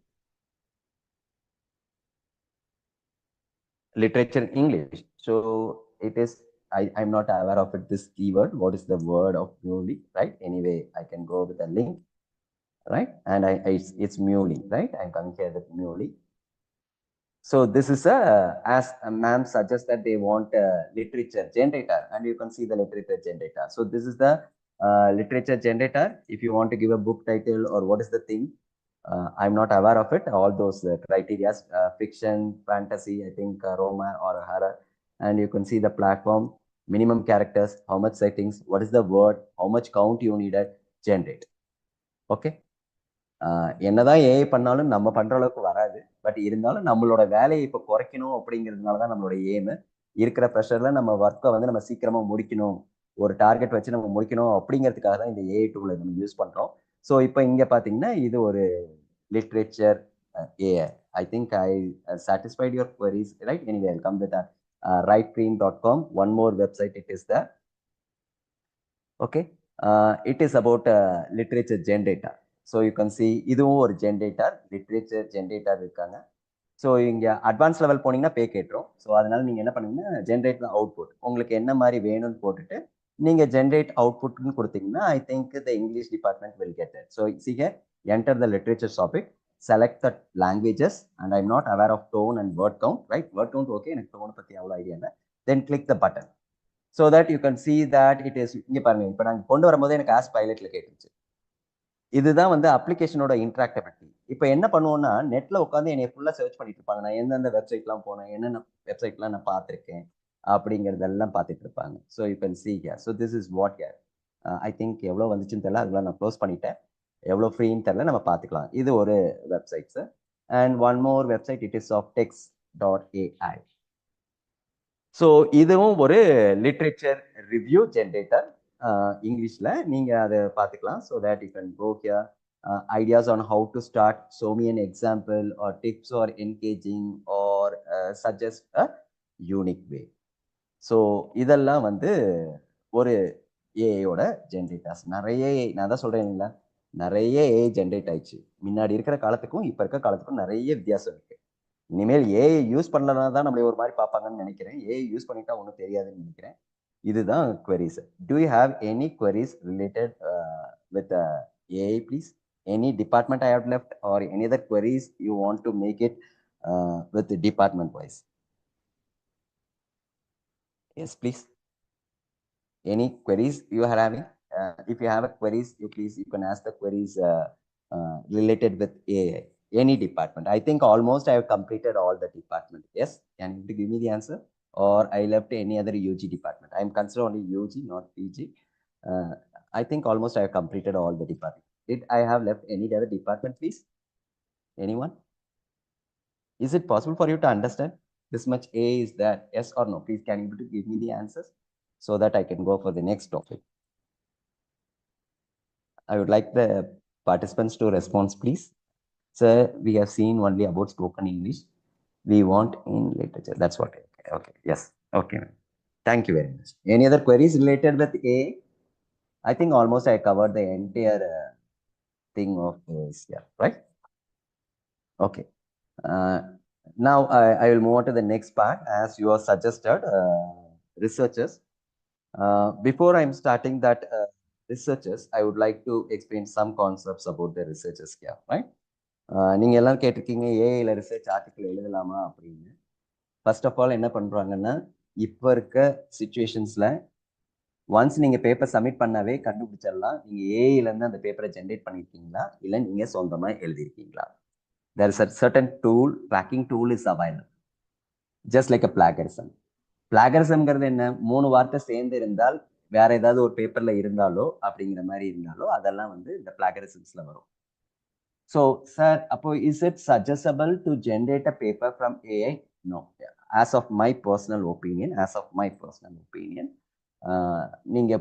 Literature English. So it is, I'm not aware of it, this keyword. What is the word of Muley, right? Anyway, I can go with the link, right? And it's Muley, right? I'm coming here with Muley. So this is as a ma'am suggests that they want a literature generator, and you can see the literature generator. So this is the literature generator. If you want to give a book title or what is the thing, I'm not aware of it. All those criteria, fiction, fantasy, I think Roma or horror, and you can see the platform, minimum characters, how much settings, what is the word, how much count you needed, generate. Okay. என்னதான் AI பண்ணாலும் நம்ம பண்ற அளவுக்கு வராது. But இருந்தாலும் நம்மளோட வேலையை இப்போ குறைக்கணும் அப்படிங்கிறதுனால தான் நம்மளோட எய்ம். இருக்கிற ப்ரெஷர்ல நம்ம ஒர்க்கை வந்து நம்ம சீக்கிரமா முடிக்கணும், ஒரு டார்கெட் வச்சு நம்ம முடிக்கணும் அப்படிங்கிறதுக்காக தான் இந்த ஏஐ டூலை நம்ம யூஸ் பண்றோம். ஸோ இப்போ இங்க பாத்தீங்கன்னா இது ஒரு literature AI. I think I satisfied your queries, right? Anyway, I'll come with rightgreen.com. One more website it is there. Okay, it is about literature generator. So you can C இதுவும் ஒரு generator, literature generator இருக்காங்க. So இங்கே advance level போனீங்கன்னா பே கேட்டுரும். So அதனால நீங்கள் என்ன பண்ணுங்கன்னா generate output உங்களுக்கு என்ன மாதிரி வேணும்னு போட்டுட்டு நீங்கள் ஜென்ரேட் அவுட்புட்னு கொடுத்தீங்கன்னா I think the English department will get it. So seek enter the literature topic, select the languages, and I'm not aware of tone and word count, right? Word count okay, எனக்கு tone பற்றி அவ்வளோ idea இல்லை. Then click the button so that you can see that it is. இங்கே பாருங்க, இப்போ நாங்கள் கொண்டு வரும்போது எனக்கு ஆஸ் பைலட்ல கேட்டுச்சு. இதுதான் வந்து அப்ளிகேஷனோட இன்ட்ராக்டபிலிட்டி. இப்போ என்ன பண்ணுவோம்னா நெட்ல உட்காந்து என்னை ஃபுல்லா சர்ச் பண்ணிட்டு இருப்பாங்க. நான் எந்தெந்த வெப்சைட்லாம் போனேன், என்னென்ன வெப்சைட்லாம் நான் பார்த்துருக்கேன் அப்படிங்கிறதெல்லாம் பார்த்துட்டு இருப்பாங்க. So you can see here. So this is what here. I think எவ்வளோ வந்துச்சுன்னு தெரியல, அதெல்லாம் நான் க்ளோஸ் பண்ணிட்டேன். எவ்வளோ ஃப்ரீன்னு தெரியல, நம்ம பார்த்துக்கலாம். இது ஒரு websites. And one more website, it is of text.ai. So இதுவும் ஒரு லிட்ரேச்சர் ரிவ்யூ ஜென்ரேட்டர் இங்கிலீஷ்ல. நீங்க அதை பார்த்துக்கலாம். So that you can go here. Ideas on how to start, show me an example or tips or engaging or suggest a unique way. So இதெல்லாம் வந்து ஒரு ஏஐயோட generators. நிறைய நான் தான் சொல்றேன் இல்லைங்களா, நிறைய ஏஐ ஜென்ரேட் ஆயிடுச்சு. முன்னாடி இருக்கிற காலத்துக்கும் இப்போ இருக்கிற காலத்துக்கும் நிறைய வித்தியாசம் இருக்கு. இனிமேல் ஏஐ யூஸ் பண்ணலனா தான் நம்மளை ஒரு மாதிரி பார்ப்பாங்கன்னு நினைக்கிறேன். ஏஐ யூஸ் பண்ணிட்டா ஒன்றும் தெரியாதுன்னு நினைக்கிறேன். இதுதான் queries. Do you have any queries related with AI, please? Any department I have left or any other queries you want to make it with the department wise? Yes, please. Any queries you are having? If you have a queries, you can ask the queries related with AI. Any department. I think almost I have completed all the department. Yes, can you give me the answer? Or I left any other UG department? I am considered only UG, not PG. I think almost I have completed all the department. Did I have left any other department, please? Anyone? Is it possible for you to understand this much A is that? Yes or no? Please, can you give me the answers so that I can go for the next topic? I would like the participants to respond, please. Sir, we have seen only about spoken English. We want in literature. That's what. Okay. Yes. Okay. Thank you very much. Any other queries related with A? I think almost I covered the entire thing of this. Yeah. Right. Okay. Now I will move on to the next part as you are suggested, researchers. Before I'm starting that researchers, I would like to explain some concepts about the researchers here, right? நீங்கள் எல்லாரும் கேட்டிருக்கீங்க ஏஐல research article எழுதலாமா அப்படின்னு. First of all என்ன பண்ணுறாங்கன்னா, இப்போ இருக்க சுச்சுவேஷன்ஸில் once நீங்கள் பேப்பர் சப்மிட் பண்ணாவே கண்டுபிடிச்சிடலாம் நீங்கள் ஏஐலேருந்து அந்த பேப்பரை ஜென்ரேட் பண்ணியிருக்கீங்களா இல்லை நீங்கள் சொந்தமாக எழுதியிருக்கீங்களா. there is a certain tool, tracking tool is available, just like a plagiarism. பிளாகரிசம்ங்கிறது என்ன, 3 வார்த்தை சேர்ந்து இருந்தால் வேற ஏதாவது ஒரு பேப்பர்ல இருந்தாலோ அப்படிங்கிற மாதிரி இருந்தாலோ அதெல்லாம் வந்து இந்த பிளாகரிசம்ஸ்ல வரும். ஸோ சார், அப்போ is it suggestible to generate a paper from AI? No. As of my personal opinion, நீங்க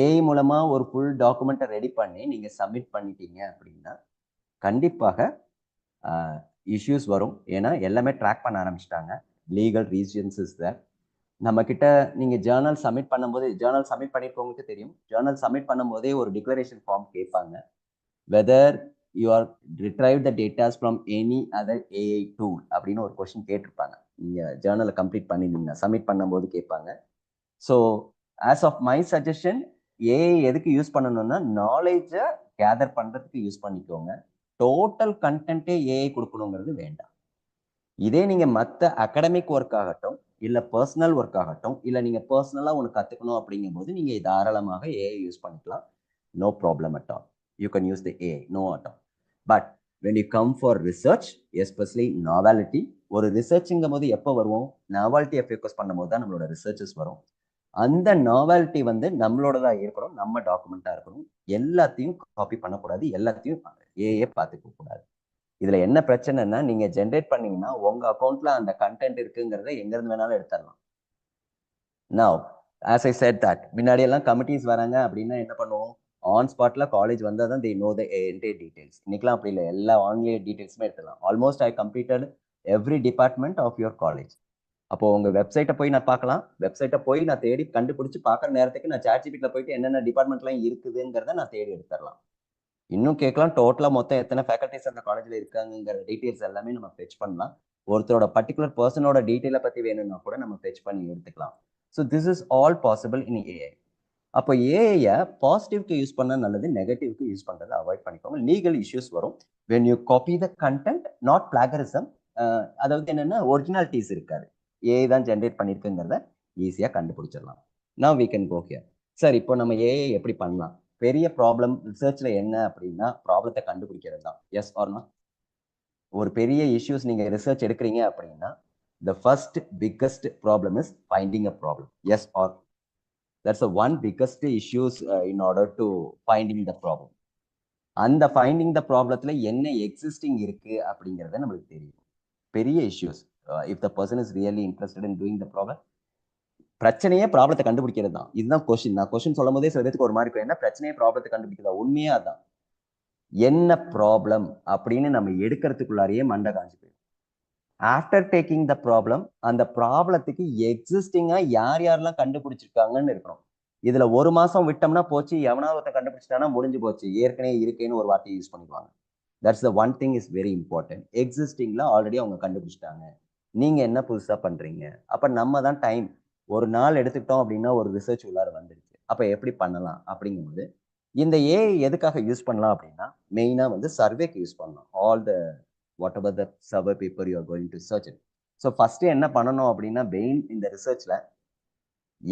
ஏஐ மூலமா ஒரு ஃபுல் டாக்குமெண்ட்டை ரெடி பண்ணி நீங்க சப்மிட் பண்ணிட்டீங்க அப்படின்னா கண்டிப்பாக இஷ்யூஸ் வரும். ஏன்னா எல்லாமே ட்ராக் பண்ண ஆரம்பிச்சிட்டாங்க. Legal reasons is there. நம்ம கிட்ட நீங்க ஜேர்னல் சப்மிட் பண்ணும்போது, ஜேர்னல் சப்மிட் பண்ணிருக்கவங்களுக்கு தெரியும், ஜேர்னல் சப்மிட் பண்ணும்போதே ஒரு டிக்ளரேஷன் ஃபார்ம் கேட்பாங்க. Whether you are retrieve the datas from any other AI tool அப்படின்னு ஒரு கொஸ்டின் கேட்டிருப்பாங்க. நீங்க ஜேர்னலை கம்ப்ளீட் பண்ணிருந்தீங்க சப்மிட் பண்ணும்போது கேட்பாங்க. So as of my suggestion, AI எதுக்கு யூஸ் பண்ணணும்னா நாலேஜை கேதர் பண்றதுக்கு யூஸ் பண்ணிக்கோங்க. டோட்டல் கண்டென்ட்டே ஏஐ கொடுக்கணுங்கிறது வேண்டாம். இதே நீங்க மற்ற அகடமிக் ஒர்க் ஆகட்டும், இல்ல பர்சனல் ஒர்க் ஆகட்டும், இல்ல நீங்க பர்சனலா ஒன்று கத்துக்கணும் அப்படிங்கும் போது நீங்க தாராளமாக ஏஐ யூஸ் பண்ணிக்கலாம். No problem at all. You can use the AI, no at all. But when you come for research, especially novelty, ஒரு ரிசர்ச்ங்கும் போது எப்போ வருவோம், நாவல்ட்டியை ஃபோக்கஸ் பண்ணும்போது தான் நம்மளோட ரிசர்ச்சஸ் வரும். அந்த நாவல்ட்டி வந்து நம்மளோடதா இருக்கணும், நம்ம டாக்குமெண்டா இருக்கணும். எல்லாத்தையும் காப்பி பண்ணக்கூடாது, எல்லாத்தையும் ஏஐ பார்த்துக்க கூடாது. இதுல என்ன பிரச்சனைன்னா, நீங்க ஜென்ரேட் பண்ணீங்கன்னா உங்க அக்கௌண்ட்ல அந்த கண்டென்ட் இருக்குங்கிறத எங்க இருந்து வேணாலும் எடுத்துடலாம். Now as I set that, முன்னாடி எல்லாம் கமிட்டிஸ் வராங்க அப்படின்னா என்ன பண்ணுவோம், ஆன் ஸ்பாட்ல காலேஜ் வந்தால் தான் they know the entire details. இன்னைக்கெல்லாம் அப்படி இல்லை, எல்லா ஆன்லைன் டீடைல்ஸுமே எடுத்துடலாம். Almost I completed every department of your college. அப்போ உங்க வெப்சைட்டை போய் நான் பார்க்கலாம், வெப்சைட்டை போய் நான் தேடி கண்டுபிடிச்சு பார்க்குற நேரத்துக்கு நான் சாட்ஜிபிட்டியில் போயிட்டு என்னென்ன டிபார்ட்மெண்ட்லாம் இருக்குதுங்கிறத நான் தேடி எடுத்துடலாம். இன்னும் கேட்கலாம், டோட்டலாக மொத்தம் எத்தனை ஃபேக்கல்டிஸ் அந்த காலேஜில் இருக்காங்கிற டீட்டெயில்ஸ் எல்லாமே நம்ம ஃபெச் பண்ணலாம். ஒருத்தரோட பர்டிகுலர் பர்சனோட டீட்டெயிலை பற்றி வேணும்னா கூட நம்ம ஃபெச் பண்ணி எடுத்துக்கலாம். So this is all possible in AI. அப்போ ஏஐயை பாசிட்டிவ்க்கு யூஸ் பண்ண நல்லது, நெகட்டிவ்க்கு யூஸ் பண்ணுறதை அவாய்ட் பண்ணிக்கோங்க. லீகல் இஷ்யூஸ் வரும் when you copy the content, not plagiarism. அதாவது என்னென்னா ஒரிஜினாலிட்டிஸ் இருக்காது, ஏஐ தான் ஜென்ரேட் பண்ணியிருக்குங்கிறத ஈஸியாக கண்டுபிடிச்சிடலாம். Now we can go here. Sir, இப்போ நம்ம ஏஐ எப்படி பண்ணலாம்? பெரிய ப்ராப்ளம் ரிசர்ச்ல என்ன அப்படின்னா ப்ராப்ளத்தை கண்டுபிடிக்கிறது தான். Yes or not? ஒரு பெரிய இஷ்யூஸ் நீங்க ரிசர்ச் எடுக்கிறீங்க அப்படின்னா the first biggest problem is finding a problem. Yes or no? That's the one biggest issues in order to finding the problem. அந்த ஃபைண்டிங் த ப்ராப்ளத்துல என்ன எக்ஸிஸ்டிங் இருக்கு அப்படிங்கிறத நம்மளுக்கு தெரியும். பெரிய issues, if the person is really interested in doing the problem, பிரச்சனையே ப்ராப்ளத்தை கண்டுபிடிக்கிறது தான். இதுதான் கொஸ்டின். நான் கொஸ்டின் சொல்லும் போதே சில பேருக்கு ஒரு மாதிரி இருக்கும், என்ன பிரச்சனையே ப்ராப்ளத்தை கண்டுபிடிக்கிறதா? உண்மையா அதான். என்ன ப்ராப்ளம் அப்படின்னு நம்ம எடுக்கிறதுக்குள்ளாரையே மண்டை காஞ்சி போயிடும். ஆஃப்டர் டேக்கிங் த ப்ராப்ளம், அந்த ப்ராப்ளத்துக்கு எக்ஸிஸ்டிங்கா யார் யாரெல்லாம் கண்டுபிடிச்சிருக்காங்கன்னு இருக்கணும். இதுல 1 மாசம் விட்டோம்னா போச்சு, எவனாவது ஒருத்தன் கண்டுபிடிச்சிட்டானா முடிஞ்சு போச்சு, ஏற்கனவே இருக்கேன்னு ஒரு வார்த்தையை யூஸ் பண்ணிக்குவாங்க. That's the one thing is very important. எக்ஸிஸ்டிங்ல ஆல்ரெடி அவங்க கண்டுபிடிச்சிட்டாங்க, நீங்க என்ன புதுசா பண்றீங்க? அப்ப நம்ம தான் டைம் ஒரு நாள் எடுத்துக்கிட்டோம் அப்படின்னா ஒரு ரிசர்ச் உள்ளார வந்துருச்சு. அப்ப எப்படி பண்ணலாம் அப்படிங்கும்போது இந்த ஏஐ எதுக்காக யூஸ் பண்ணலாம் அப்படின்னா மெயினா வந்து சர்வேக்கு யூஸ் பண்ணலாம். All the whatever the survey paper you are going to search it. So first என்ன பண்ணணும் அப்படின்னா மெயின் இந்த ரிசர்ச்ல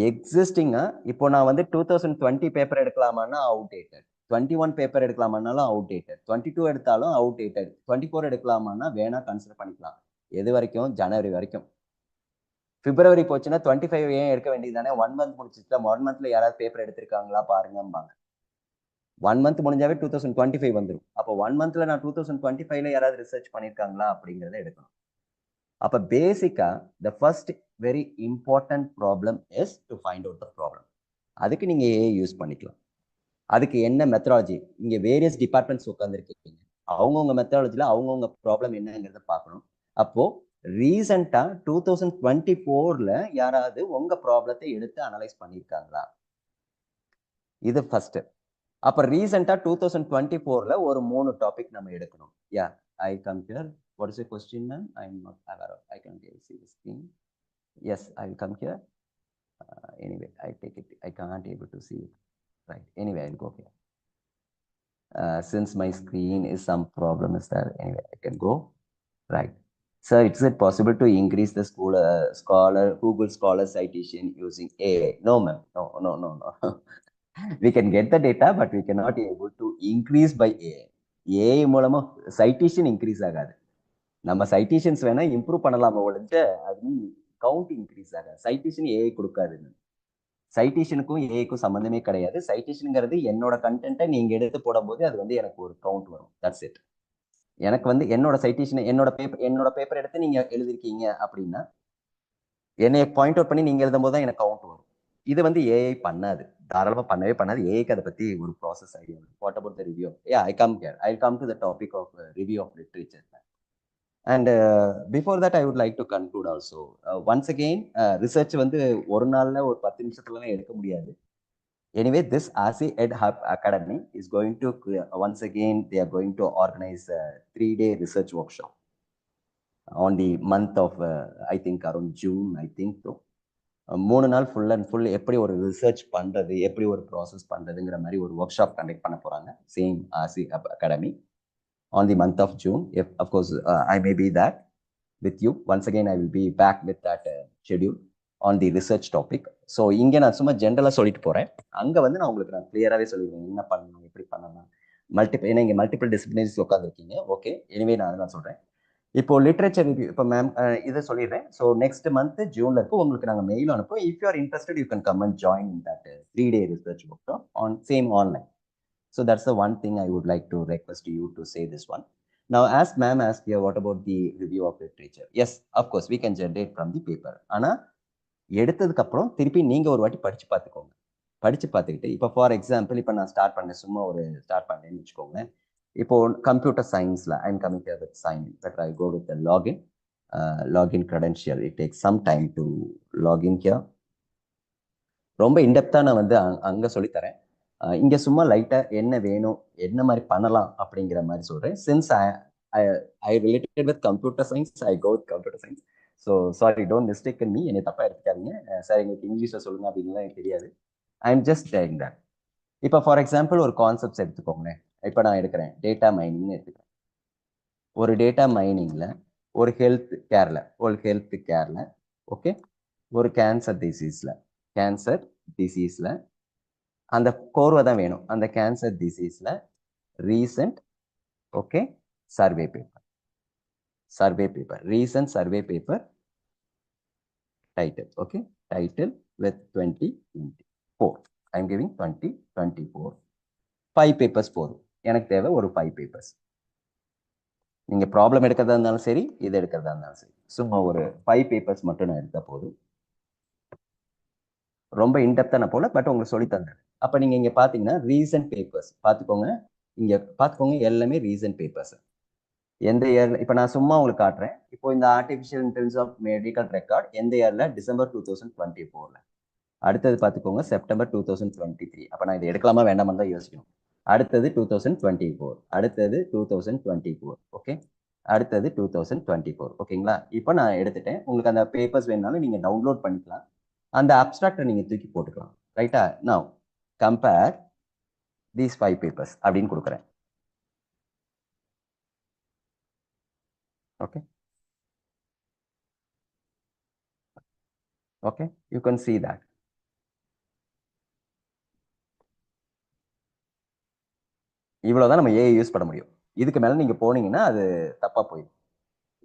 எக்ஸிஸ்டிங்கா இப்போ நான் வந்து 2020 பேப்பர் எடுக்கலாமான்னா அவுடேட்டட், 21 பேப்பர் எடுக்கலாமான்னாலும் அவுடேட்டட், 22 எடுத்தாலும் அவுடேட்டட், 24 எடுக்கலாமான்னா வேணா கன்சிடர் பண்ணிக்கலாம். எது வரைக்கும்? ஜனவரி வரைக்கும். பிப்ரவரி போச்சுன்னா 25 ஏன் எடுக்க வேண்டியது தானே? 1 மந்த் முடிச்சுட்டா 1 மந்த்ல யாராவது பேப்பர் எடுத்திருக்காங்களா பாருங்கம்பாங்க. 1 மந்த் முடிஞ்சாவே 2025 வந்துடும். அப்போ 1 மந்த்ல நான் 2025ல யாராவது ரிசர்ச் பண்ணியிருக்காங்களா அப்படிங்கிறத எடுக்கணும். அப்ப பேசிக்கா the first very important problem is to find out the problem. அதுக்கு நீங்க ஏஐ யூஸ் பண்ணிக்கலாம். அதுக்கு என்ன மெத்தடாலஜி? இங்க வேரியஸ் டிபார்ட்மெண்ட்ஸ் உட்காந்துருக்கீங்க, அவங்கவுங்க மெத்தடாலஜில அவங்கவுங்க ப்ராப்ளம் என்னங்கிறத பார்க்கணும். அப்போ ரீசெண்டா 2024ல யாராவது உங்க ப்ராப்ளத்தை எடுத்து அனலைஸ் பண்ணியிருக்காங்களா? இது ஃபர்ஸ்ட். அப்ப ரீசெண்டா 2024ல ஒரு 3 டாபிக் நம்ம எடுக்கணும். Yeah, I come here. What is your question, ma'am? I'm not aware of. I can't see the screen. Yes, I will come here. Anyway, I take it. I can't able to see it. Right. Anyway, I'll go here. Since my screen is some problem is there. Anyway, I can go. Right. Sir, is it possible to increase the Google Scholar citation using AI? No, ma'am. No. We can get the data, but we cannot be able to increase by AI. AI மூலமா citation increase ஆகாது. நம்ம citations வேணா improve பண்ணலாமா ஒழிஞ்சு அது count increase ஆகாது. Citation AI கொடுக்காது. சைட்டேஷனுக்கும் ஏஐக்கும் சம்மந்தமே கிடையாது. சைட்டேஷனுங்கிறது என்னோட கண்டென்ட்டை நீங்க எடுத்து போடும்போது அது வந்து எனக்கு ஒரு கவுண்ட் வரும். That's it. எனக்கு வந்து என்னோட சைட்டேஷன் என்னோட பேப்பர் எடுத்து நீங்க எழுதிருக்கீங்க அப்படின்னா என்னைய பாயிண்ட் அவுட் பண்ணி நீங்க எழுதும் போது தான் எனக்கு கவுண்ட் வரும். இது வந்து ஏஐ பண்ணாது, தாராளமா பண்ணவே பண்ணாது. ஏஐக்கு அதை பத்தி ஒரு process idea. What about the review? Ya, I come to the topic of review of literature. And before that I would like to conclude also. Once again research வந்து ஒரு நாள்ல ஒரு 10 நிமிஷத்துலலாம் எடுக்க முடியாது. Anyway, this RC Ed Hub Academy is going to once again they are going to organize a 3-day research workshop on the month of I think around June, I think so. 3 நாள் full and full எப்படி ஒரு research பண்றது, எப்படி ஒரு process பண்றதுங்கிற மாதிரி ஒரு work shop conduct பண்ண போறாங்க. Same RC Academy on the month of June. If of course I may be that with you. Once again I will be back with that schedule on the research topic. So இங்கே நான் சும்மா ஜென்ரலாக சொல்லிட்டு போகிறேன். அங்கே வந்து நான் உங்களுக்கு நான் கிளியராகவே சொல்லிடுவேன் என்ன பண்ணணும், எப்படி பண்ணலாம். ஏன்னா இங்கே மல்டிபிள் டிசிப்ளினரிஸ் உட்காந்துருக்கீங்க. ஓகே, எனிவே நான் அதுதான் சொல்கிறேன். இப்போ லிட்ரேச்சர் ரிவ்யூ இப்போ மேம் இதை சொல்லிடுறேன். ஸோ நெக்ஸ்ட் மந்த் ஜூன்ல இருக்கு, உங்களுக்கு நாங்கள் மெயில் அனுப்புவோம். If you are interested you can come and join in that 3-day research workshop on same online. So that's the one thing I would like to request you to say this one. Now, as ma'am asked here, what about the review of literature? Yes, of course, we can generate from the paper. ஆனா எடுத்ததுக்கு அப்புறம் திருப்பி நீங்க ஒரு வாட்டி படிச்சு பார்த்துக்கோங்க. படிச்சு பார்த்துக்கிட்டு இப்போ ஃபார் எக்ஸாம்பிள் இப்போ நான் ஸ்டார்ட் பண்ணேன், சும்மா ஒரு ஸ்டார்ட் பண்ணேன்னு வச்சுக்கோங்க. இப்போ கம்ப்யூட்டர் சயின்ஸ்ல I am coming here with sign in. But I go with login credential. It takes some time to log in here. ரொம்ப இன்டெப்தா நான் வந்து அங்க சொல்லித்தரேன். இங்க சும்மா லைட்டா என்ன வேணும், என்ன மாதிரி பண்ணலாம் அப்படிங்கிற மாதிரி சொல்றேன். Since I related with computer science, I go with computer science. So sorry, don't mistake me, என்னை தப்பா எடுத்துக்காதீங்க. சார் எங்களுக்கு இங்கிலீஷ்ல சொல்லுங்க அப்படின்லாம் எனக்கு தெரியாது. ஐ எம் ஜஸ்ட் டேயிங் தட். இப்போ ஃபார் எக்ஸாம்பிள் ஒரு கான்செப்ட்ஸ் எடுத்துக்கோங்களேன். இப்போ நான் எடுக்கிறேன் டேட்டா மைனிங்னு எடுத்துக்கிறேன். ஒரு டேட்டா மைனிங்ல ஒரு ஹெல்த் கேர்ல ஓகே, ஒரு கேன்சர் டிசீஸ்ல அந்த கோர்வை தான் வேணும். அந்த கேன்சர் டிசீஸ்ல recent okay survey paper recent survey paper title okay, title with 2024. I am giving 2024. 5 papers போதும் எனக்கு தேவை. ஒரு 5 பேப்பர்ஸ். நீங்க ப்ராப்ளம் எடுக்கிறதா இருந்தாலும் சரி, இது எடுக்கிறதா இருந்தாலும் சரி, சும்மா ஒரு 5 பேப்பர்ஸ் மட்டும் நான் எடுத்தா போதும். ரொம்ப இன்டெப்தா நான் போல, பட் உங்களுக்கு சொல்லி தந்தேன். அப்ப நீங்க இங்க பாத்தீங்கன்னா ரீசன்ட் பேப்பர்ஸ் பாத்துக்கோங்க. இங்க பாத்துக்கோங்க, எல்லாமே ரீசன்ட் பேப்பர்ஸ். எந்த இயர்ல, இப்ப நான் சும்மா உங்களுக்கு காட்டுறேன். இப்போ இந்த artificial intelligence of medical record எந்த இயர்ல? டிசம்பர் 2024ல. அடுத்தது பாத்துக்கோங்க செப்டம்பர் 2023. அப்ப நான் இதை எடுக்கலாமா வேண்டாமா தான் யோசிக்கணும். அடுத்தது 2024, அடுத்தது 2024. ஓகே, அடுத்தது 2024. ஓகேங்களா? இப்போ நான் எடுத்துட்டேன். உங்களுக்கு அந்த பேப்பர்ஸ் வேணுனாலும் நீங்க டவுன்லோட் பண்ணிக்கலாம். அந்த அப்ஸ்ட்ராக்டை நீங்க தூக்கி போட்டுக்கலாம். ரைட்டா? நவ் கம்பேர் தீஸ் 5 பேப்பர்ஸ் அப்படின்னு கொடுக்குறேன். Okay, okay, you can see that. இவ்வளவுதான் நம்ம ஏஐ யூஸ் பண்ண முடியும். இதுக்கு மேல நீங்க போனீங்கன்னா அது தப்பா போயிடும்,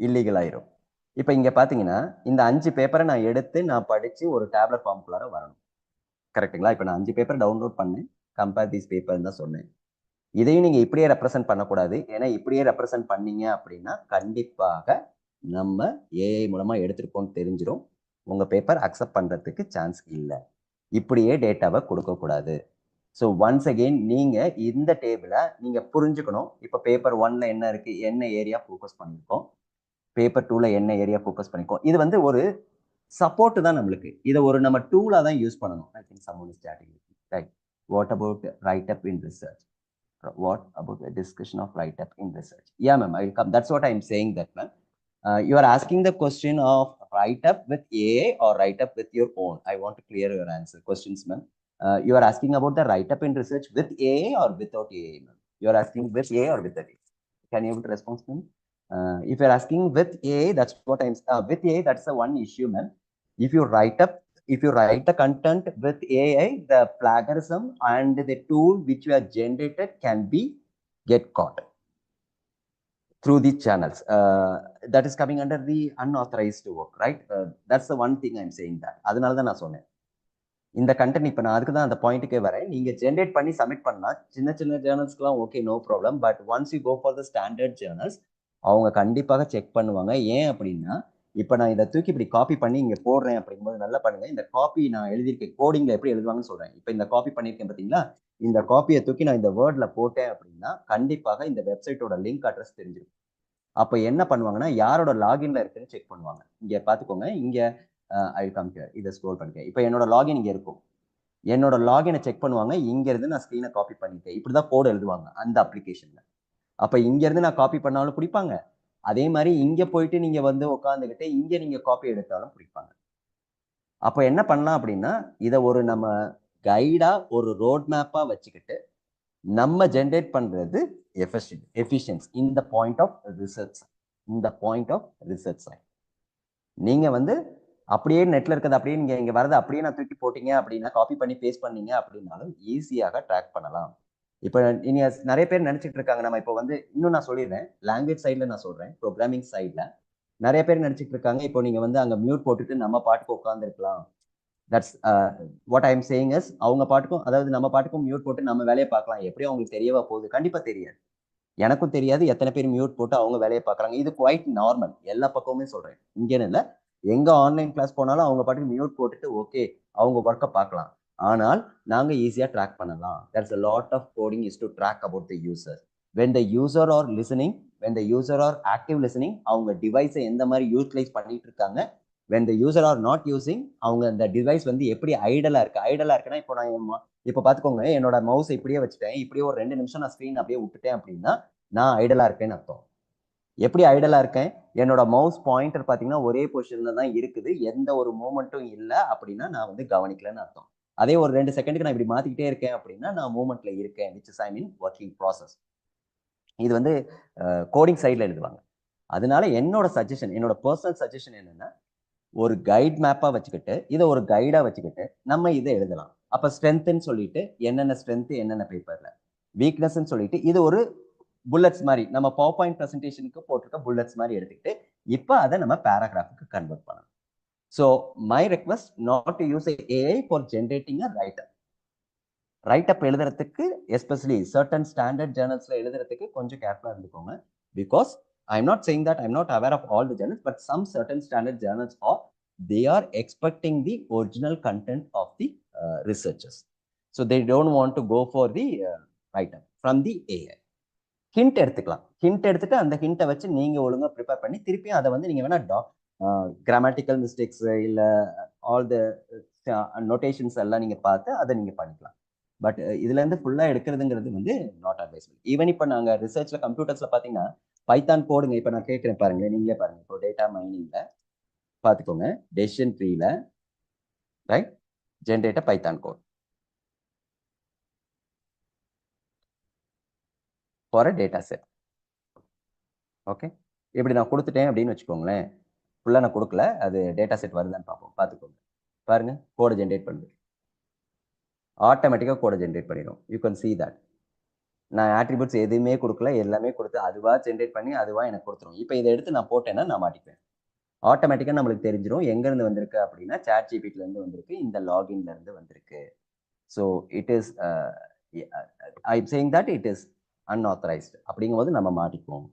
இல்லீகல் ஆயிரும். இப்போ இங்க பாத்தீங்கன்னா இந்த 5 பேப்பரை நான் எடுத்து நான் படிச்சு ஒரு டேப்லெட் ஃபார்முக்குள்ளார வரணும். கரெக்ட்டுங்களா? இப்போ நான் 5 பேப்பர் டவுன்லோட் பண்ணேன், கம்பேர் தீஸ் பேப்பர் தான் சொன்னேன். இதையும் நீங்க இப்படியே ரெப்ரசென்ட் பண்ணக்கூடாது. ஏன்னா இப்படியே ரெப்ரசென்ட் பண்ணீங்க அப்படின்னா கண்டிப்பாக நம்ம ஏஐ மூலமா எடுத்திருக்கோம்னு தெரிஞ்சிடும். உங்க பேப்பர் அக்செப்ட் பண்றதுக்கு சான்ஸ் இல்லை. இப்படியே டேட்டாவை கொடுக்கக்கூடாது. ஸோ ஒன்ஸ் அகெயின் நீங்க இந்த டேபிளை நீங்க புரிஞ்சுக்கணும். இப்போ பேப்பர் 1ல என்ன இருக்கு, என்ன ஏரியா ஃபோக்கஸ் பண்ணியிருக்கோம், பேப்பர் 2ல என்ன ஏரியா ஃபோக்கஸ் பண்ணியிருக்கோம். இது வந்து ஒரு சப்போர்ட் தான் நம்மளுக்கு. இதை ஒரு நம்ம டூலா தான் யூஸ் பண்ணணும். I think someone is chatting with me. Right. What about write up in research? What about the discussion of write up in research? Yeah, ma'am, I will come. That's what I'm saying that, ma'am. You are asking the question of write up with AI or write up with your own. I want to clear your answer questions, ma'am. You are asking about the write up in research with AI or without AI, ma'am? You are asking with AI or without AI? Can you able to respond, ma'am? If you are asking with AI, that's what I'm with AI. That's the one issue, ma'am. If you write the content with AI, the plagiarism and the tool which you have generated can be get caught through the channels. That is coming under the unauthorized work, right? That's the one thing I'm saying that. அதனால தான் நான் சொன்னேன் இந்த content. இப்போ நான் அதுக்கு தான் அந்த பாயிண்ட்டுக்கே வரேன். நீங்க ஜென்ரேட் பண்ணி சப்மிட் பண்ணலாம். சின்ன சின்ன ஜேர்னல்ஸ்க்குலாம் okay, no problem. But once you go for the standard journals, அவங்க கண்டிப்பாக செக் பண்ணுவாங்க. ஏன் அப்படின்னா, இப்போ நான் இதை தூக்கி இப்படி காப்பி பண்ணி இங்கே போடுறேன் அப்படிங்கும்போது நல்லா பண்ணுங்க. இந்த காப்பி நான் எழுதியிருக்கேன், கோடிங்ல எப்படி எழுதுவாங்கன்னு சொல்றேன். இப்போ இந்த காப்பி பண்ணியிருக்கேன் பார்த்தீங்களா, இந்த காப்பியை தூக்கி நான் இந்த வேர்ட்ல போட்டேன் அப்படின்னா கண்டிப்பாக இந்த வெப்சைட்டோட லிங்க் அட்ரஸ் தெரிஞ்சிடும். அப்போ என்ன பண்ணுவாங்கன்னா, யாரோட லாகின்ல இருக்குன்னு செக் பண்ணுவாங்க. இங்க பாத்துக்கோங்க, இங்க ஐ கம் ஹியர், இதை ஸ்க்ரோல் பண்ணிட்டேன். இப்போ என்னோட லாகின் இங்க இருக்கும். என்னோட லாகினை செக் பண்ணுவாங்க. இங்க இருந்து நான் ஸ்க்ரீனை காப்பி பண்ணிட்டேன். இப்படிதான் கோட் எழுதுவாங்க அந்த அப்ளிகேஷன்ல. அப்ப இங்க இருந்து நான் காப்பி பண்ணாலும் பிடிப்பாங்க. அதே மாதிரி இங்க போயிட்டு நீங்க வந்து உட்காந்துக்கிட்டு இங்க நீங்க காப்பி எடுத்தாலும் பிடிப்பாங்க. அப்ப என்ன பண்ணலாம் அப்படின்னா, இதை ஒரு நம்ம கைடா ஒரு ரோட் மேப்பா வச்சுக்கிட்டு நம்ம ஜென்ரேட் பண்றது எஃபிஷியன்சி இந்த பாயிண்ட் ஆஃப் ரிசர்ச். இந்த பாயிண்ட் ஆஃப் ரிசர்ச் நீங்க வந்து அப்படியே நெட்ல இருக்கிறது அப்படியே நீங்க இங்க வரது அப்படியே நான் தூக்கி போட்டீங்க அப்படின்னா, காப்பி பண்ணி பேஸ்ட் பண்ணீங்க அப்படின்னாலும் ஈஸியாக ட்ராக் பண்ணலாம். இப்போ நீங்க நிறைய பேர் நினைச்சிட்டு இருக்காங்க, நம்ம இப்போ வந்து இன்னும் நான் சொல்லிடுறேன், லாங்குவேஜ் சைட்ல நான் சொல்றேன், ப்ரோக்ராமிங் சைட்ல நிறைய பேர் நினைச்சிட்டு இருக்காங்க, இப்போ நீங்க வந்து அங்க மியூட் போட்டுட்டு நம்ம பாட்டுக்கு உட்காந்துருக்கலாம். That's what I am saying is, அவங்க பாட்டுக்கும், அதாவது நம்ம பாட்டுக்கும் மியூட் போட்டு நம்ம வேலையை பார்க்கலாம். எப்படியும் அவங்களுக்கு தெரியவா போகுது? கண்டிப்பா தெரியாது. எனக்கும் தெரியாது எத்தனை பேர் மியூட் போட்டு அவங்க வேலையை பார்க்குறாங்க. இது குவைட் நார்மல், எல்லா பக்கமுமே சொல்றேன். இங்கேன்னு இல்லை, எங்க ஆன்லைன் கிளாஸ் போனாலும் அவங்க பாட்டுக்கு மியூட் போட்டுட்டு ஓகே அவங்க ஒர்க்கை பார்க்கலாம். ஆனால் நாங்க ஈஸியா ட்ராக் பண்ணலாம். there's a lot of coding is to track about the user. when the user are listening, when the user are active listening, அவங்க டிவைஸை எந்த மாதிரி யூட்டிலைஸ் பண்ணிட்டு இருக்காங்க, when the user are not using, அவங்க அந்த டிவைஸ் வந்து எப்படி ஐடலா இருக்குன்னா, இப்போ நான் இப்போ பாத்துக்கோங்க, என்னோட மவுஸ் இப்படியே வச்சுட்டேன், இப்படியே ஒரு 2 நிமிஷம் நான் ஸ்க்ரீன் அப்படியே விட்டுட்டேன் அப்படின்னா நான் ஐடலா இருக்கேன்னு அர்த்தம். எப்படி ஐடலா இருக்கேன்? என்னோட மவுஸ் பாயிண்டர் பாத்தீங்கன்னா ஒரே பொசிஷன்ல தான் இருக்குது, எந்த ஒரு மூமெண்ட்டும் இல்லை அப்படின்னா நான் வந்து கவனிக்கலன்னு அர்த்தம். அதே ஒரு 2 செகண்டுக்கு நான் இப்படி மாத்திக்கிட்டே இருக்கேன் அப்படின்னா நான் மூமெண்ட்ல இருக்கேன், which is I mean working process. இது வந்து கோடிங் சைட்ல எழுதுவாங்க. அதனால என்னோட சஜஷன், என்னோட பர்சனல் சஜஷன் என்னன்னா, ஒரு கைட் மேப்பா வச்சுக்கிட்டு இதை ஒரு கைடா வச்சுக்கிட்டு நம்ம இதை எழுதலாம். அப்ப ஸ்ட்ரென்த்னு சொல்லிட்டு என்னென்ன ஸ்ட்ரென்த் என்னென்ன பேப்பர்ல, வீக்னஸ்ன்னு சொல்லிட்டு இது ஒரு புல்லட்ஸ் மாதிரி நம்ம பவர் பாயிண்ட் பிரசன்டேஷனுக்கு போட்டிருக்க புல்லட்ஸ் மாதிரி எடுத்துக்கிட்டு இப்போ அதை நம்ம பேராகிராஃபுக்கு கன்வெர்ட் பண்ணலாம். So my request not to use AI for generating a write up எழுதுறதுக்கு, எஸ்பெஷலி சர்டன் ஸ்டாண்டர்ட் ஜேர்னல்ஸ்ல எழுதுறதுக்கு கொஞ்சம் கேர்ஃபுல்லா இருந்துக்கோங்க. Because I'm not saying that I'm not aware of all the journals, but some certain standard journals they are expecting the original content of the researchers. So they don't want to go for the write-up from the AI. Hint எடுத்துக்கலாம். Hint எடுத்துட்டு அந்த ஹிண்ட்டை வச்சு நீங்க ஒழுங்கா prepare பண்ணி திருப்பியும் அதை வந்து நீங்க வேணா கிராமட்டிக்கல் மிஸ்டேக்ஸ் இல்லை ஆல் த நோட்டேஷன்ஸ் எல்லாம் நீங்க பார்த்து அதை நீங்க பண்ணிக்கலாம். பட் இதுல இருந்து ஃபுல்லா எடுக்கிறதுங்கிறது வந்து நாட் அட்வைசபிள். ஈவன் இப்போ நாங்க ரிசர்ச்ல கம்ப்யூட்டர்ஸ்ல பாத்தீங்கன்னா பைத்தான் போடுங்க. இப்போ நான் கேட்கிறேன் பாருங்க, நீங்களே பாருங்க. இப்போ டேட்டா மைனிங்ல பாத்துக்கோங்க, டெசிஷன் ட்ரீல write generate Python code for a data set. Okay, இப்படி நான் கொடுத்துட்டேன் அப்படின்னு வச்சுக்கோங்களேன். ஃபுல்லா நான் கொடுக்கல, அது டேட்டா செட் வருதான்னு பார்ப்போம். பார்த்துக்கோங்க, பாருங்க கோடை ஜென்ரேட் பண்ணுது, ஆட்டோமேட்டிக்காக கோடை ஜென்ரேட் பண்ணிடும். You can see that. நான் ஆட்ரிபியூட்ஸ் எதுவுமே கொடுக்கல, எல்லாமே கொடுத்து அதுவா ஜென்ரேட் பண்ணி அதுவா எனக்கு கொடுத்துரும். இப்போ இதை எடுத்து நான் போட்டேன்னா நான் மாட்டிப்பேன். ஆட்டோமேட்டிக்காக நம்மளுக்கு தெரிஞ்சிடும் எங்கேருந்து வந்திருக்கு அப்படின்னா சாட் ஜிபிடிலேருந்து வந்திருக்கு, இந்த லாகின்ல இருந்து வந்திருக்கு. So it is I am saying that it is unauthorised அப்படிங்கும்போது நம்ம மாட்டிக்குவோம்.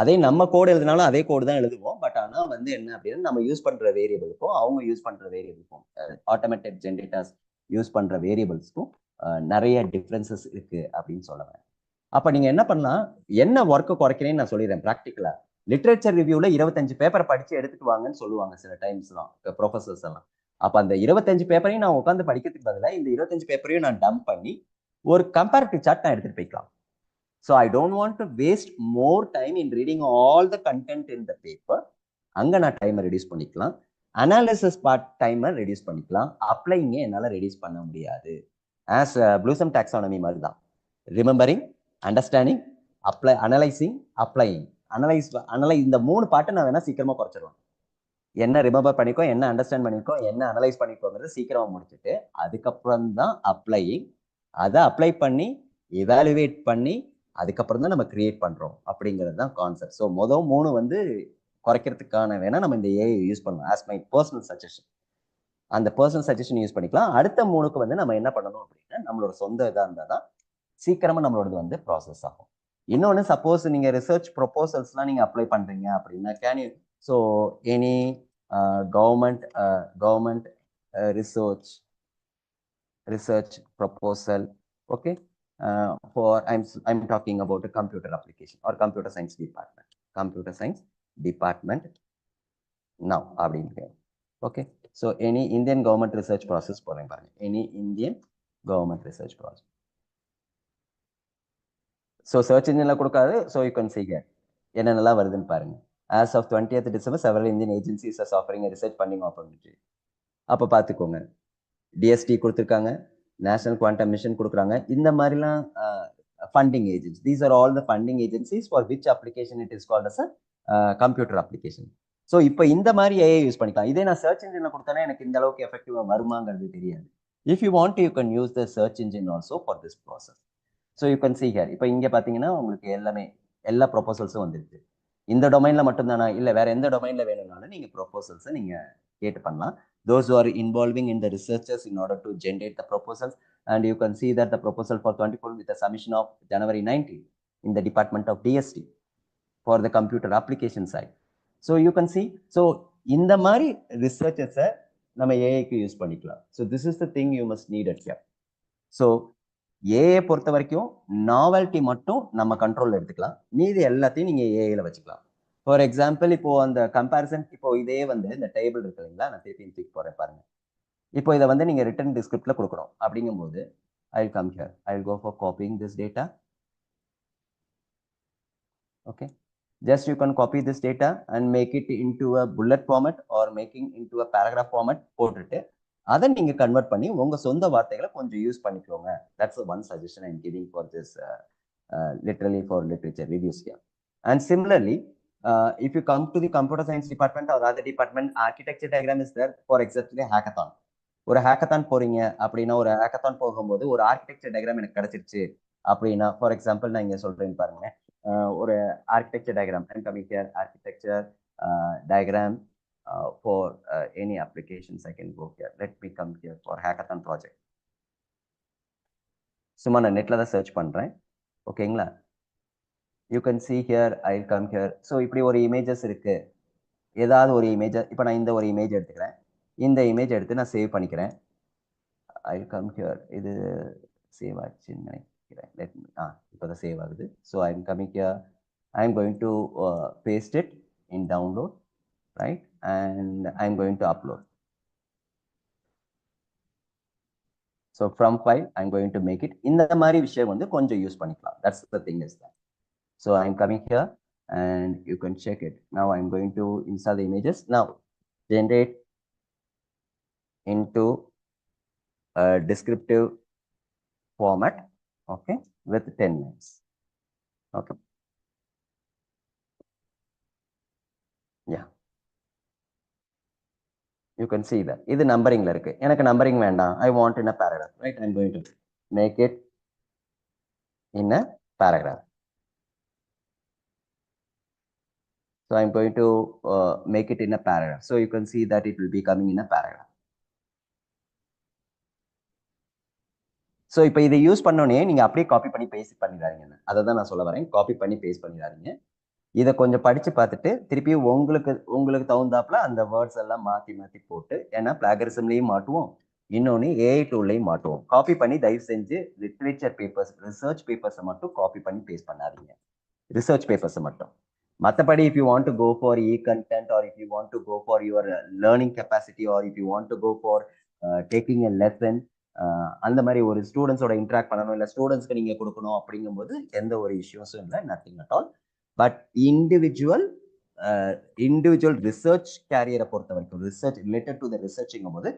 அதே நம்ம கோடு எழுதினாலும் அதே கோடு தான் எழுதுவோம். பட் ஆனால் வந்து என்ன அப்படின்னா நம்ம யூஸ் பண்ற வேரியபிளுக்கும் அவங்க யூஸ் பண்ற வேரியபிளுக்கும் ஆட்டோமேட்டிக் ஜென்ரேட்டர்ஸ் யூஸ் பண்ற வேரியபிள்ஸ்க்கும் நிறைய டிஃப்ரென்சஸ் இருக்கு அப்படின்னு சொல்லுவேன். அப்ப நீங்க என்ன பண்ணலாம், என்ன ஒர்க்கு குறைக்கிறேன்னு நான் சொல்லிடுறேன். ப்ராக்டிக்கலா லிட்ரேச்சர் ரிவ்யூல 25 பேப்பர் படிச்சு எடுத்துட்டு வாங்கன்னு சொல்லுவாங்க சில டைம்ஸ்லாம் ப்ரொஃபசர்ஸ் எல்லாம். அப்ப அந்த 25 பேப்பரையும் நான் உட்காந்து படிக்கிறதுக்கு பதிலாக இந்த 25 பேப்பரையும் நான் டம்ப் பண்ணி ஒரு கம்பேரிட்டிவ் சார்ட் நான் எடுத்துட்டு போய்க்கலாம். So I don't want to waste more time in reading all the content in the paper. அங்க நான் டைமை ரெடியூஸ் பண்ணிக்கலாம். அனாலிசிஸ் பார்ட் டைமை ரெடியூஸ் பண்ணிக்கலாம். அப்ளைங்க என்னால் ரெடியூஸ் பண்ண முடியாது. ஆஸ் ப்ளூசம் டாக்ஸானமி மாதிரி தான். Remembering, understanding, apply, analysing, applying. Analyse இந்த 3 பாட்டை நான் வேணா சீக்கிரமா குறைச்சிருவேன். என்ன ரிமெம்பர் பண்ணிக்கோ, என்ன அண்டர்ஸ்டாண்ட் பண்ணிக்கோ, என்ன அனலைஸ் பண்ணிக்கோங்கிறத சீக்கிரமா முடிச்சுட்டு அதுக்கப்புறம் தான் அப்ளையிங். அதை அப்ளை பண்ணி எவாலுவேட் பண்ணி அதுக்கப்புறம் தான் நம்ம கிரியேட் பண்றோம் அப்படிங்கிறது தான் கான்செப்ட். ஸோ மொதல் 3 வந்து குறைக்கிறதுக்கான வேணா நம்ம இந்த ஏஐ யூஸ் பண்ணலாம். ஆஸ் மை பர்சனல் சஜஷன், அந்த பர்சனல் சஜஷன் யூஸ் பண்ணிக்கலாம். அடுத்த 3க்கு வந்து நம்ம என்ன பண்ணணும் அப்படின்னா நம்மளோட சொந்த இதாக இருந்தால் தான் சீக்கிரமா நம்மளோடது வந்து ப்ராசஸ் ஆகும். இன்னொன்று, சப்போஸ் நீங்க ரிசர்ச் ப்ரொபோசல்ஸ்லாம் நீங்க அப்ளை பண்றீங்க அப்படின்னா can you so any government research proposal, okay, for I'm talking about a computer application or computer science department now அப்படிங்க. Okay, so any Indian government research process போறேன் பாருங்க, any Indian government research process. so search engine கொடுக்காது. so you can see here என்னென்னலாம் வருதுன்னு பாருங்க. as of 20th December several Indian agencies are offering a research funding opportunity. அப்ப பாத்துக்கோங்க, DST கொடுத்துருக்காங்க, national quantum mission கொடுக்குறாங்க. இந்த மாதிரிலாம் funding agency. These are all the funding agencies for which application it is called as a computer application. So இப்போ இந்த மாதிரி AI use பண்ணிக்கலாம். இதே நான் சர்ச் இன்ஜின்ல கொடுத்தேன்னா எனக்கு இந்த அளவுக்கு எஃபெக்டிவா வருமாங்கிறது தெரியாது. If you want you can use the church engine also for this process. So you can see here. இப்போ இங்கே பார்த்தீங்கன்னா உங்களுக்கு எல்லா ப்ரொபோசல்ஸும் வந்துருக்கு. இந்த டொமைன்ல மட்டும்தானா, இல்லை வேற எந்த டொமைன்ல வேணும்னாலும் நீங்கள் ப்ரொபோசல்ஸை நீங்கள் கேட்டு பண்ணலாம். Those who are involving in the researchers in order to generate the proposals, and you can see that the proposal for 24 with a submission of January 19 in the Department of DST for the computer application side. So you can see, so in the mari researchers நம்ம ஏஐக்கு use பண்ணிக்கலாம். So this is the thing you must need it here. So AI பொறுத்த வரைக்கும் novelty மட்டும் நம்ம கண்ட்ரோல்ல எடுத்துக்கலாம், மீதி எல்லாத்தையும் நீங்க ஏஐல வச்சுக்கலாம். ஃபார் எக்ஸாம்பிள், இப்போ அந்த கம்பேரிசன், இப்போ இதே வந்து இந்த டேபிள் இருக்கு இல்லைங்களா, நான் திருப்பி தூக்கி போறேன் பாருங்க. இப்போ இதை வந்து நீங்க ரிட்டன் டிஸ்கிரிப்ட்ல கொடுக்கணும் அப்படிங்கும்போது I will come here, I will go for copying this data. Okay, just you can copy this data and make it into a bullet format or making into a paragraph format போட்டுட்டு அதை நீங்க convert பண்ணி உங்க சொந்த வார்த்தைகளை கொஞ்சம் use பண்ணிக்கோங்க. That's the one suggestion I'm giving for this literally for literature reviews here. And similarly, if you come to the computer science department or other department, architecture diagram is there for exactly hackathon. ஒரு hackathon போறீங்க அப்படின்னா, ஒரு hackathon போகும்போது ஒரு architecture diagram எனக்கு கிடைச்சிருச்சு அப்படின்னா, for example நான் இங்க சொல்றேன்னு பாருங்க, ஒரு architecture diagram, architecture diagram for any applications I can go here. Let me come here for hackathon project. சும்மா நான் நெட்ல தான் சர்ச் பண்றேன், ஓகேங்களா. you can see here, I'll come here. so இப்படி ஒரு இமேஜஸ் இருக்கு, ஏதாவது ஒரு இமேஜ், இப்போ நான் இந்த ஒரு இமேஜ் எடுத்துக்கிறேன், இந்த இமேஜ் எடுத்து நான் சேவ் பண்ணிக்கிறேன். I'll come here, இது சேவ் ஆச்சுன்னு நினைக்கிறேன். let me இப்போதான் சேவ் ஆகுது. so I'm coming here, I'm going to paste it in download, right, and I'm going to upload. So So from file, I'm going to make it. In the mari விஷயம் வந்து கொஞ்சம் use பண்ணிக்கலாம். That's the thing is that. So I'm coming here and you can check it. Now I'm going to install the images. Now generate into a descriptive format, okay, with 10 lines. Okay. Yeah. You can see that. இது நம்பரிங்ல இருக்கு. எனக்கு numbering வேண்டாம். I want in a paragraph, right? I'm going to make it in a paragraph. So I'm going to make it in a paragraph. So you can see that it will be coming in a paragraph. So இப்போ இதை use பண்ணோன்னே நீங்கள் அப்படியே copy பண்ணி paste பண்ணிடாதீங்க. அதை தான் நான் சொல்ல வரேன். காப்பி பண்ணி பேஸ்ட் பண்ணிடாதீங்க. இதை கொஞ்சம் படித்து பார்த்துட்டு திருப்பி உங்களுக்கு தகுந்தாப்புல அந்த வேர்ட்ஸ் எல்லாம் மாற்றி மாற்றி போட்டு, ஏன்னா பிளாகரிசம்லேயும் மாட்டுவோம், இன்னொன்று ஏஐ டூல்லையும் மாட்டுவோம். காப்பி பண்ணி தயவு செஞ்சு லிட்ரேச்சர் பேப்பர்ஸ், ரிசர்ச் பேப்பர்ஸை மட்டும் காப்பி பண்ணி பேஸ்ட் பண்ணாதீங்க. ரிசர்ச் பேப்பர்ஸை மட்டும். மற்றபடி if you want to go for e-content or if you want to go for your learning capacity or if you want to go for taking a lesson, அந்த மாதிரி ஒரு ஸ்டூடெண்ட்ஸோட interact பண்ணணும், இல்லை ஸ்டூடெண்ட்ஸ்க்கு நீங்கள் கொடுக்கணும் அப்படிங்கும்போது எந்த ஒரு இஷ்யூஸும் இல்லை, nothing at all. But individual research கேரியரை பொறுத்த வரைக்கும், ரிசர்ச் ரிலேட்டட் டு த ரிசர்ச்சுங்கும் போது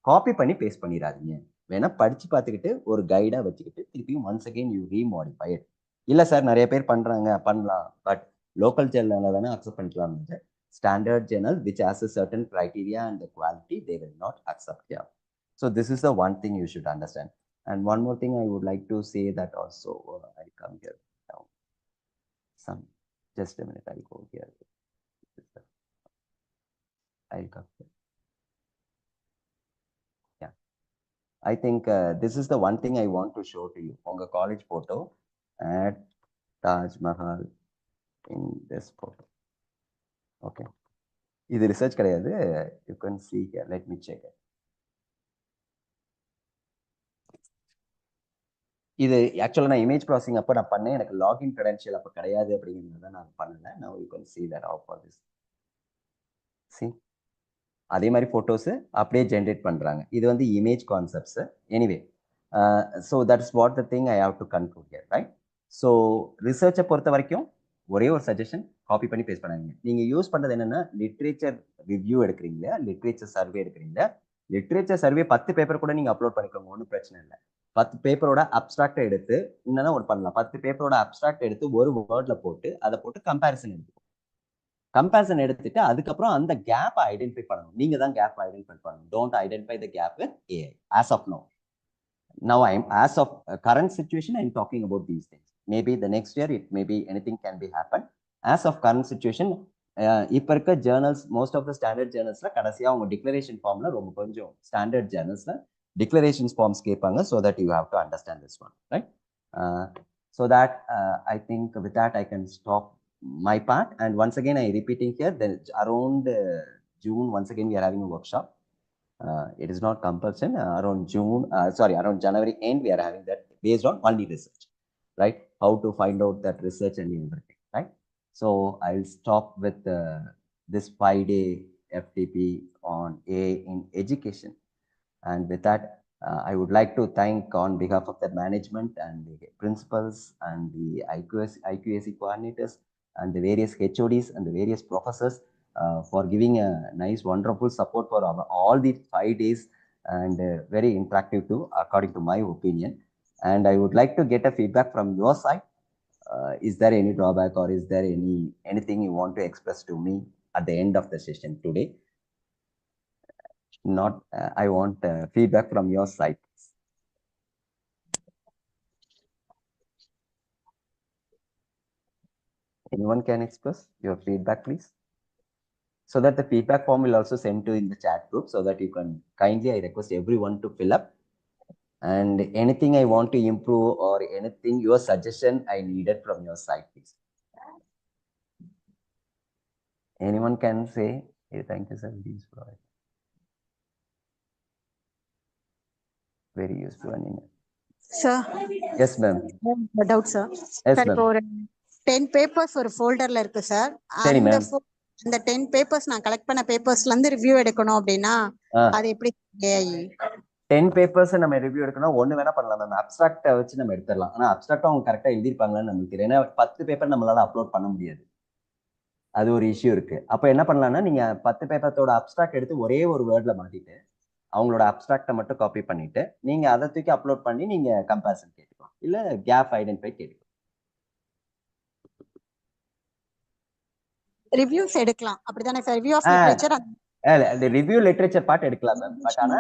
காப்பி பண்ணி பேஸ்ட் பண்ணிடாதீங்க. வேணா படிச்சு பார்த்துக்கிட்டு ஒரு கைடாக வச்சுக்கிட்டு திருப்பியும் once again you remodify it. இல்லை சார் நிறைய பேர் பண்ணுறாங்க, பண்ணலாம், பட் லோக்கல் ஜேர்னலில் வேணா அக்செப்ட் பண்ணிக்கலாம். Standard Journal which has a certain criteria and quality they will not accept. Yeah. So this is the one thing you should understand. And one more thing I would like to say that also, I'll come here now. Just a minute, I'll go here. I'll come here. Yeah. I think this is the one thing I want to show to you. On the college photo, add Taj Mahal in this photo. Okay. This is research kadayadu. You can see here. Let me check it. இது ஆக்சுவலாக நான் image processing அப்போ நான் பண்ணேன், எனக்கு login credential அப்போ கிடையாது அப்படிங்கிறத நான் பண்ணல. Now you can see that how for this. See, அதே மாதிரி ஃபோட்டோஸு அப்படியே ஜென்ரேட் பண்ணுறாங்க. இது வந்து image concepts. Anyway, so that's what the thing I have to conclude here, right? So ரிசர்ச்சை பொறுத்த வரைக்கும் ஒரே ஒரு சஜஷன், காப்பி பண்ணி பேஸ்ட் பண்ணாதீங்க. நீங்கள் யூஸ் பண்ணுறது என்னென்னா, லிட்ரேச்சர் ரிவ்யூ எடுக்கிறீங்களா, லிட்ரேச்சர் சர்வே எடுக்கிறீங்களா, லிட்ரேச்சர் சர்வே 10 பேப்பர் கூட நீங்கள் அப்லோட் பண்ணிக்கோங்க, ஒன்றும் பிரச்சனை இல்லை. 10 பேப்பரோட அப்ஸ்ட்ராக்டை எடுத்து இன்னும் ஒரு பண்ணலாம். 10 பேப்பரோட அப்ஸ்ட்ராக்ட் எடுத்து ஒரு வேர்ட்ல போட்டு அதை போட்டு கம்பேரிசன் எடுத்துக்கணும். கம்பேரிசன் எடுத்துட்டு அதுக்கப்புறம் அந்த கேப்பை ஐடென்டிஃபை பண்ணணும். நீங்க தான் கேப் ஐடென்டிஃபை பண்ணணும். Don't identify the gap with AI as of now. Now as of current situation I'm talking about these things. Maybe the next year it maybe anything can be happen. As of current situation, இப்போ இருக்க journals, most of the standard ஜேர்னல்ஸ்ல கடைசியாக அவங்க declaration ஃபார்ம்ல ரொம்ப கொஞ்சம் standard ஜேர்னல்ஸ்ல declarations forms கேட்பாங்க, so that you have to understand this one, right? So that I think with that I can stop my part. And once again I repeating here that around June, once again we are having a workshop. It is not compulsion. Around June, around January end we are having that based on only research, right? How to find out that research and everything, right? So I'll stop with this 5-day FTP on AI in education. And with that, I would like to thank on behalf of the management and the principals and the IQAC coordinators and the various HODs and the various professors for giving a nice, wonderful support for all these 5 days and very interactive too, according to my opinion. And I would like to get a feedback from your side. Is there any drawback or is there anything you want to express to me at the end of the session today? Not I want feedback from your side. Anyone can express your feedback, please, so that the feedback form will also send to in the chat group, so that you can kindly, I request everyone to fill up. And anything I want to improve or anything, your suggestion I needed from your side, please. Anyone can say, hey, thank you sir, please provide. Very useful. Sir. Yes ma'am. No doubt sir. Yes ma'am. ஒரு 10 papers ஒரு ஃபோல்டர்ல இருக்கு sir. அந்த 10 papers நான் collect பண்ண பேப்பர்ஸ்ல இருந்து review எடுக்கணும் அப்படின்னா அது எப்படி? 10 பேப்பர்ஸ் நம்ம ரிவ்யூ எடுக்கணும், ஒன்று வேணா பண்ணலாம் மேம். அப்ட்ராக்டை வச்சு நம்ம எடுத்துடலாம். ஆனால் அப்ட்ராக்டும் அவங்க கரெக்டாக எழுதியிருப்பாங்கன்னு நமக்கு தெரியும். ஏன்னா 10 பேப்பர் நம்மளால அப்லோட் பண்ண முடியாது. அது ஒரு இஷ்யூ இருக்கு. அப்போ என்ன பண்ணலாம்னா, நீங்க 10 பேப்பரோட அப்ட்ராக்ட் எடுத்து ஒரே ஒரு வேர்ட்ல மாத்திட்டு அவங்களோட அப்ட்ராக்டை மட்டும் காப்பி பண்ணிட்டு நீங்க அதை தூக்கி அப்லோட் பண்ணி நீங்க கம்பேரிசன் கேட்டுக்கலாம், இல்ல கேப் ஐடென்டிஃபை கேட்டுக்கலாம். ரிவ்யூஸ் எடுக்கலாம் அப்படிதானே சார்? ரிவ்யூ ஆஃப் லிட்ரேச்சர் அந்த ரிவ்யூ லிட்ரேச்சர் பார்ட் எடுக்கலாம் மேம். பட் ஆனா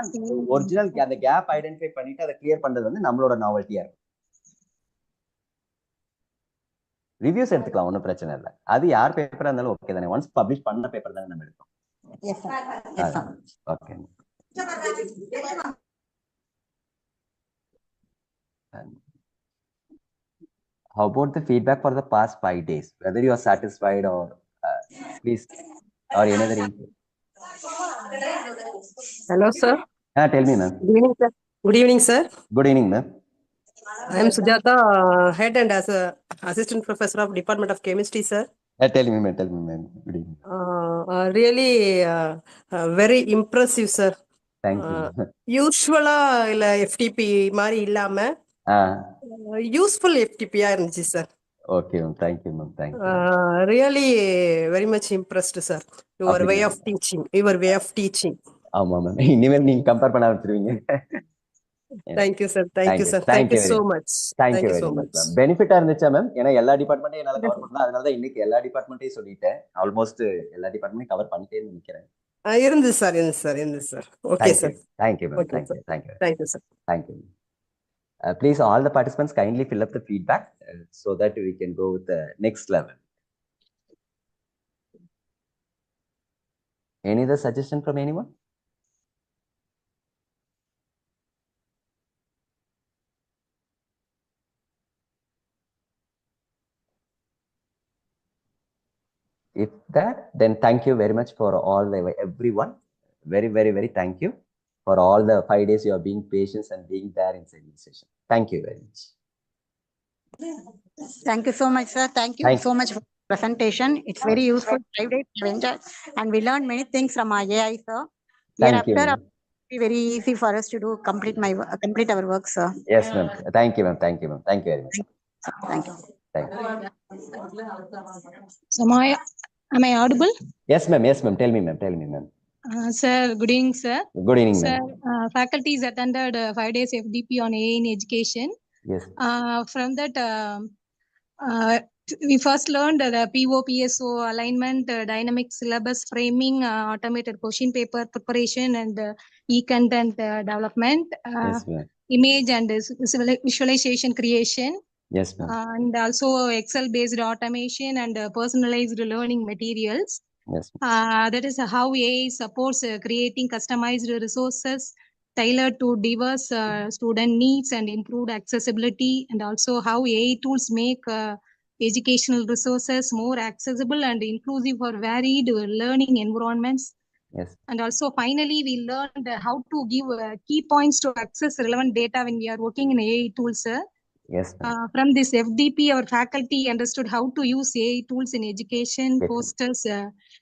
ஒரிஜினல் அந்த கேப் ஐடென்டிஃபை பண்ணிட்டு அதை கிளியர் பண்றது வந்து நம்மளோட நாவல்ட்டியா இருக்கும். ரிவ்யூஸ் எடுத்துக்கலாம், ஒன்றும் பிரச்சனை இல்லை. அது யார் பேப்பரா இருந்தாலும் ஓகே தானே. ஒன்ஸ் பப்ளிஷ் பண்ண பேப்பர் தானே நம்ம எடுத்தோம். Okay. How about the feedback for the past 5 days? Whether you are satisfied or please or another input. Hello, sir. Tell me, ma'am. Good evening, sir. Good evening, sir. Good evening, ma'am. I am Sujata, head and as a assistant professor of Department of Chemistry, sir. Tell me, ma'am. Tell me, ma'am. Good evening. Really very impressive, sir. Thank you. யூஸ்வலா இல்ல FTP மாதிரி இல்லாம useful FTP-ஆ இருந்துச்சு sir. Okay, ma'am. Thank you, ma'am. Thank you. Really very much impressed, sir. Your way of teaching. Your way of teaching. ஆமா ma'am. இனிமேல் நீங்க compare பண்ண ஆரம்பிச்சிருவீங்க. Thank you, sir. Thank you, sir. Thank you so much. Thank you so much. பெனிஃபிட்டா இருந்துச்சா ma'am? ஏன்னா எல்லா டிபார்ட்மெண்ட்டையும் என்னால cover பண்ணலாம். அதனால தான் இன்னைக்கு எல்லா டிபார்ட்மெண்ட்டையும் சொல்லிட்டேன். ஆல்மோஸ்ட் எல்லா டிபார்ட்மெண்ட்டையும் கவர் பண்ணிட்டேன்னு நினைக்கிறேன். இருந்து sir. Okay, sir. Thank you, ma'am. Thank you. Thank you, sir. Thank you. Please, all the participants kindly fill up the feedback so that we can go with the next level. Any other suggestion from anyone? If that, then thank you very much for everyone. Very, very, very thank you for all the 5 days you are being patient and being there inside the session. Thank you very much. Thank you so much, sir. Thank you so much for the presentation. It's very useful. 5 days we enjoyed and we learned many things from our AI, sir. Hereafter, it will be very easy for us to do complete our work, sir. Yes, ma'am. Thank you, ma'am. Thank you, ma'am. Thank you very much. Thank you. Thank you. So, am I audible? Yes, ma'am. Yes, ma'am. Tell me, ma'am. Sir, good evening, sir. Good evening, ma'am. Sir, faculties attended 5 days FDP on AI in education. Yes. From that, we first learned the PO, PSO alignment, dynamic syllabus framing, automated question paper preparation, and e-content development, Yes, ma'am. image and visualization creation. Yes, ma'am. And also Excel-based automation and personalized learning materials. Yes. That is how AI supports creating customized resources tailored to diverse student needs and improved accessibility, and also how AI tools make educational resources more accessible and inclusive for varied learning environments. Yes. And also finally, we learned how to give key points to access relevant data when we are working in AI tools. Yes. From this FDP, our faculty understood how to use AI tools in education, Yes. fosters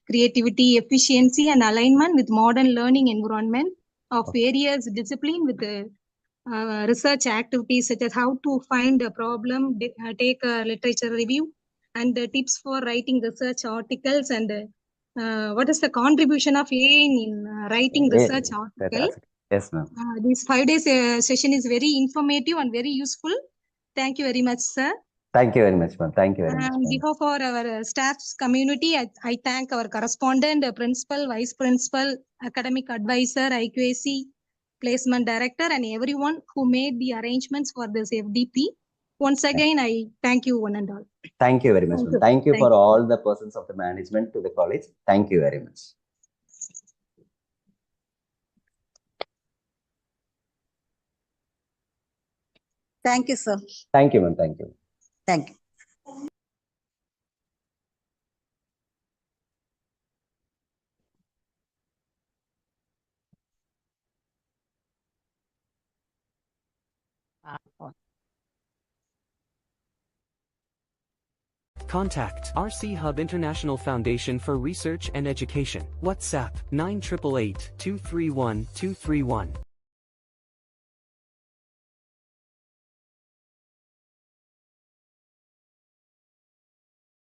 creativity, efficiency, and alignment with modern learning environment of various discipline with research activities such as how to find a problem, take a literature review, and the tips for writing research articles, and what is the contribution of AI in writing research article. Yes, ma'am. This 5 days session is very informative and very useful. Thank you very much, sir. Thank you very much, ma'am. Thank you very much. On behalf of our staff's community, I thank our correspondent, principal, vice principal, academic advisor, IQAC, placement director, and everyone who made the arrangements for this FDP. Once again, I thank you one and all. Thank you very much, ma'am. Thank you for all the persons of the management to the college. Thank you very much. Thank you, sir. Thank you, ma'am. Thank you. Thank you. Contact RC Hub International Foundation for Research and Education. WhatsApp 9888 231 231.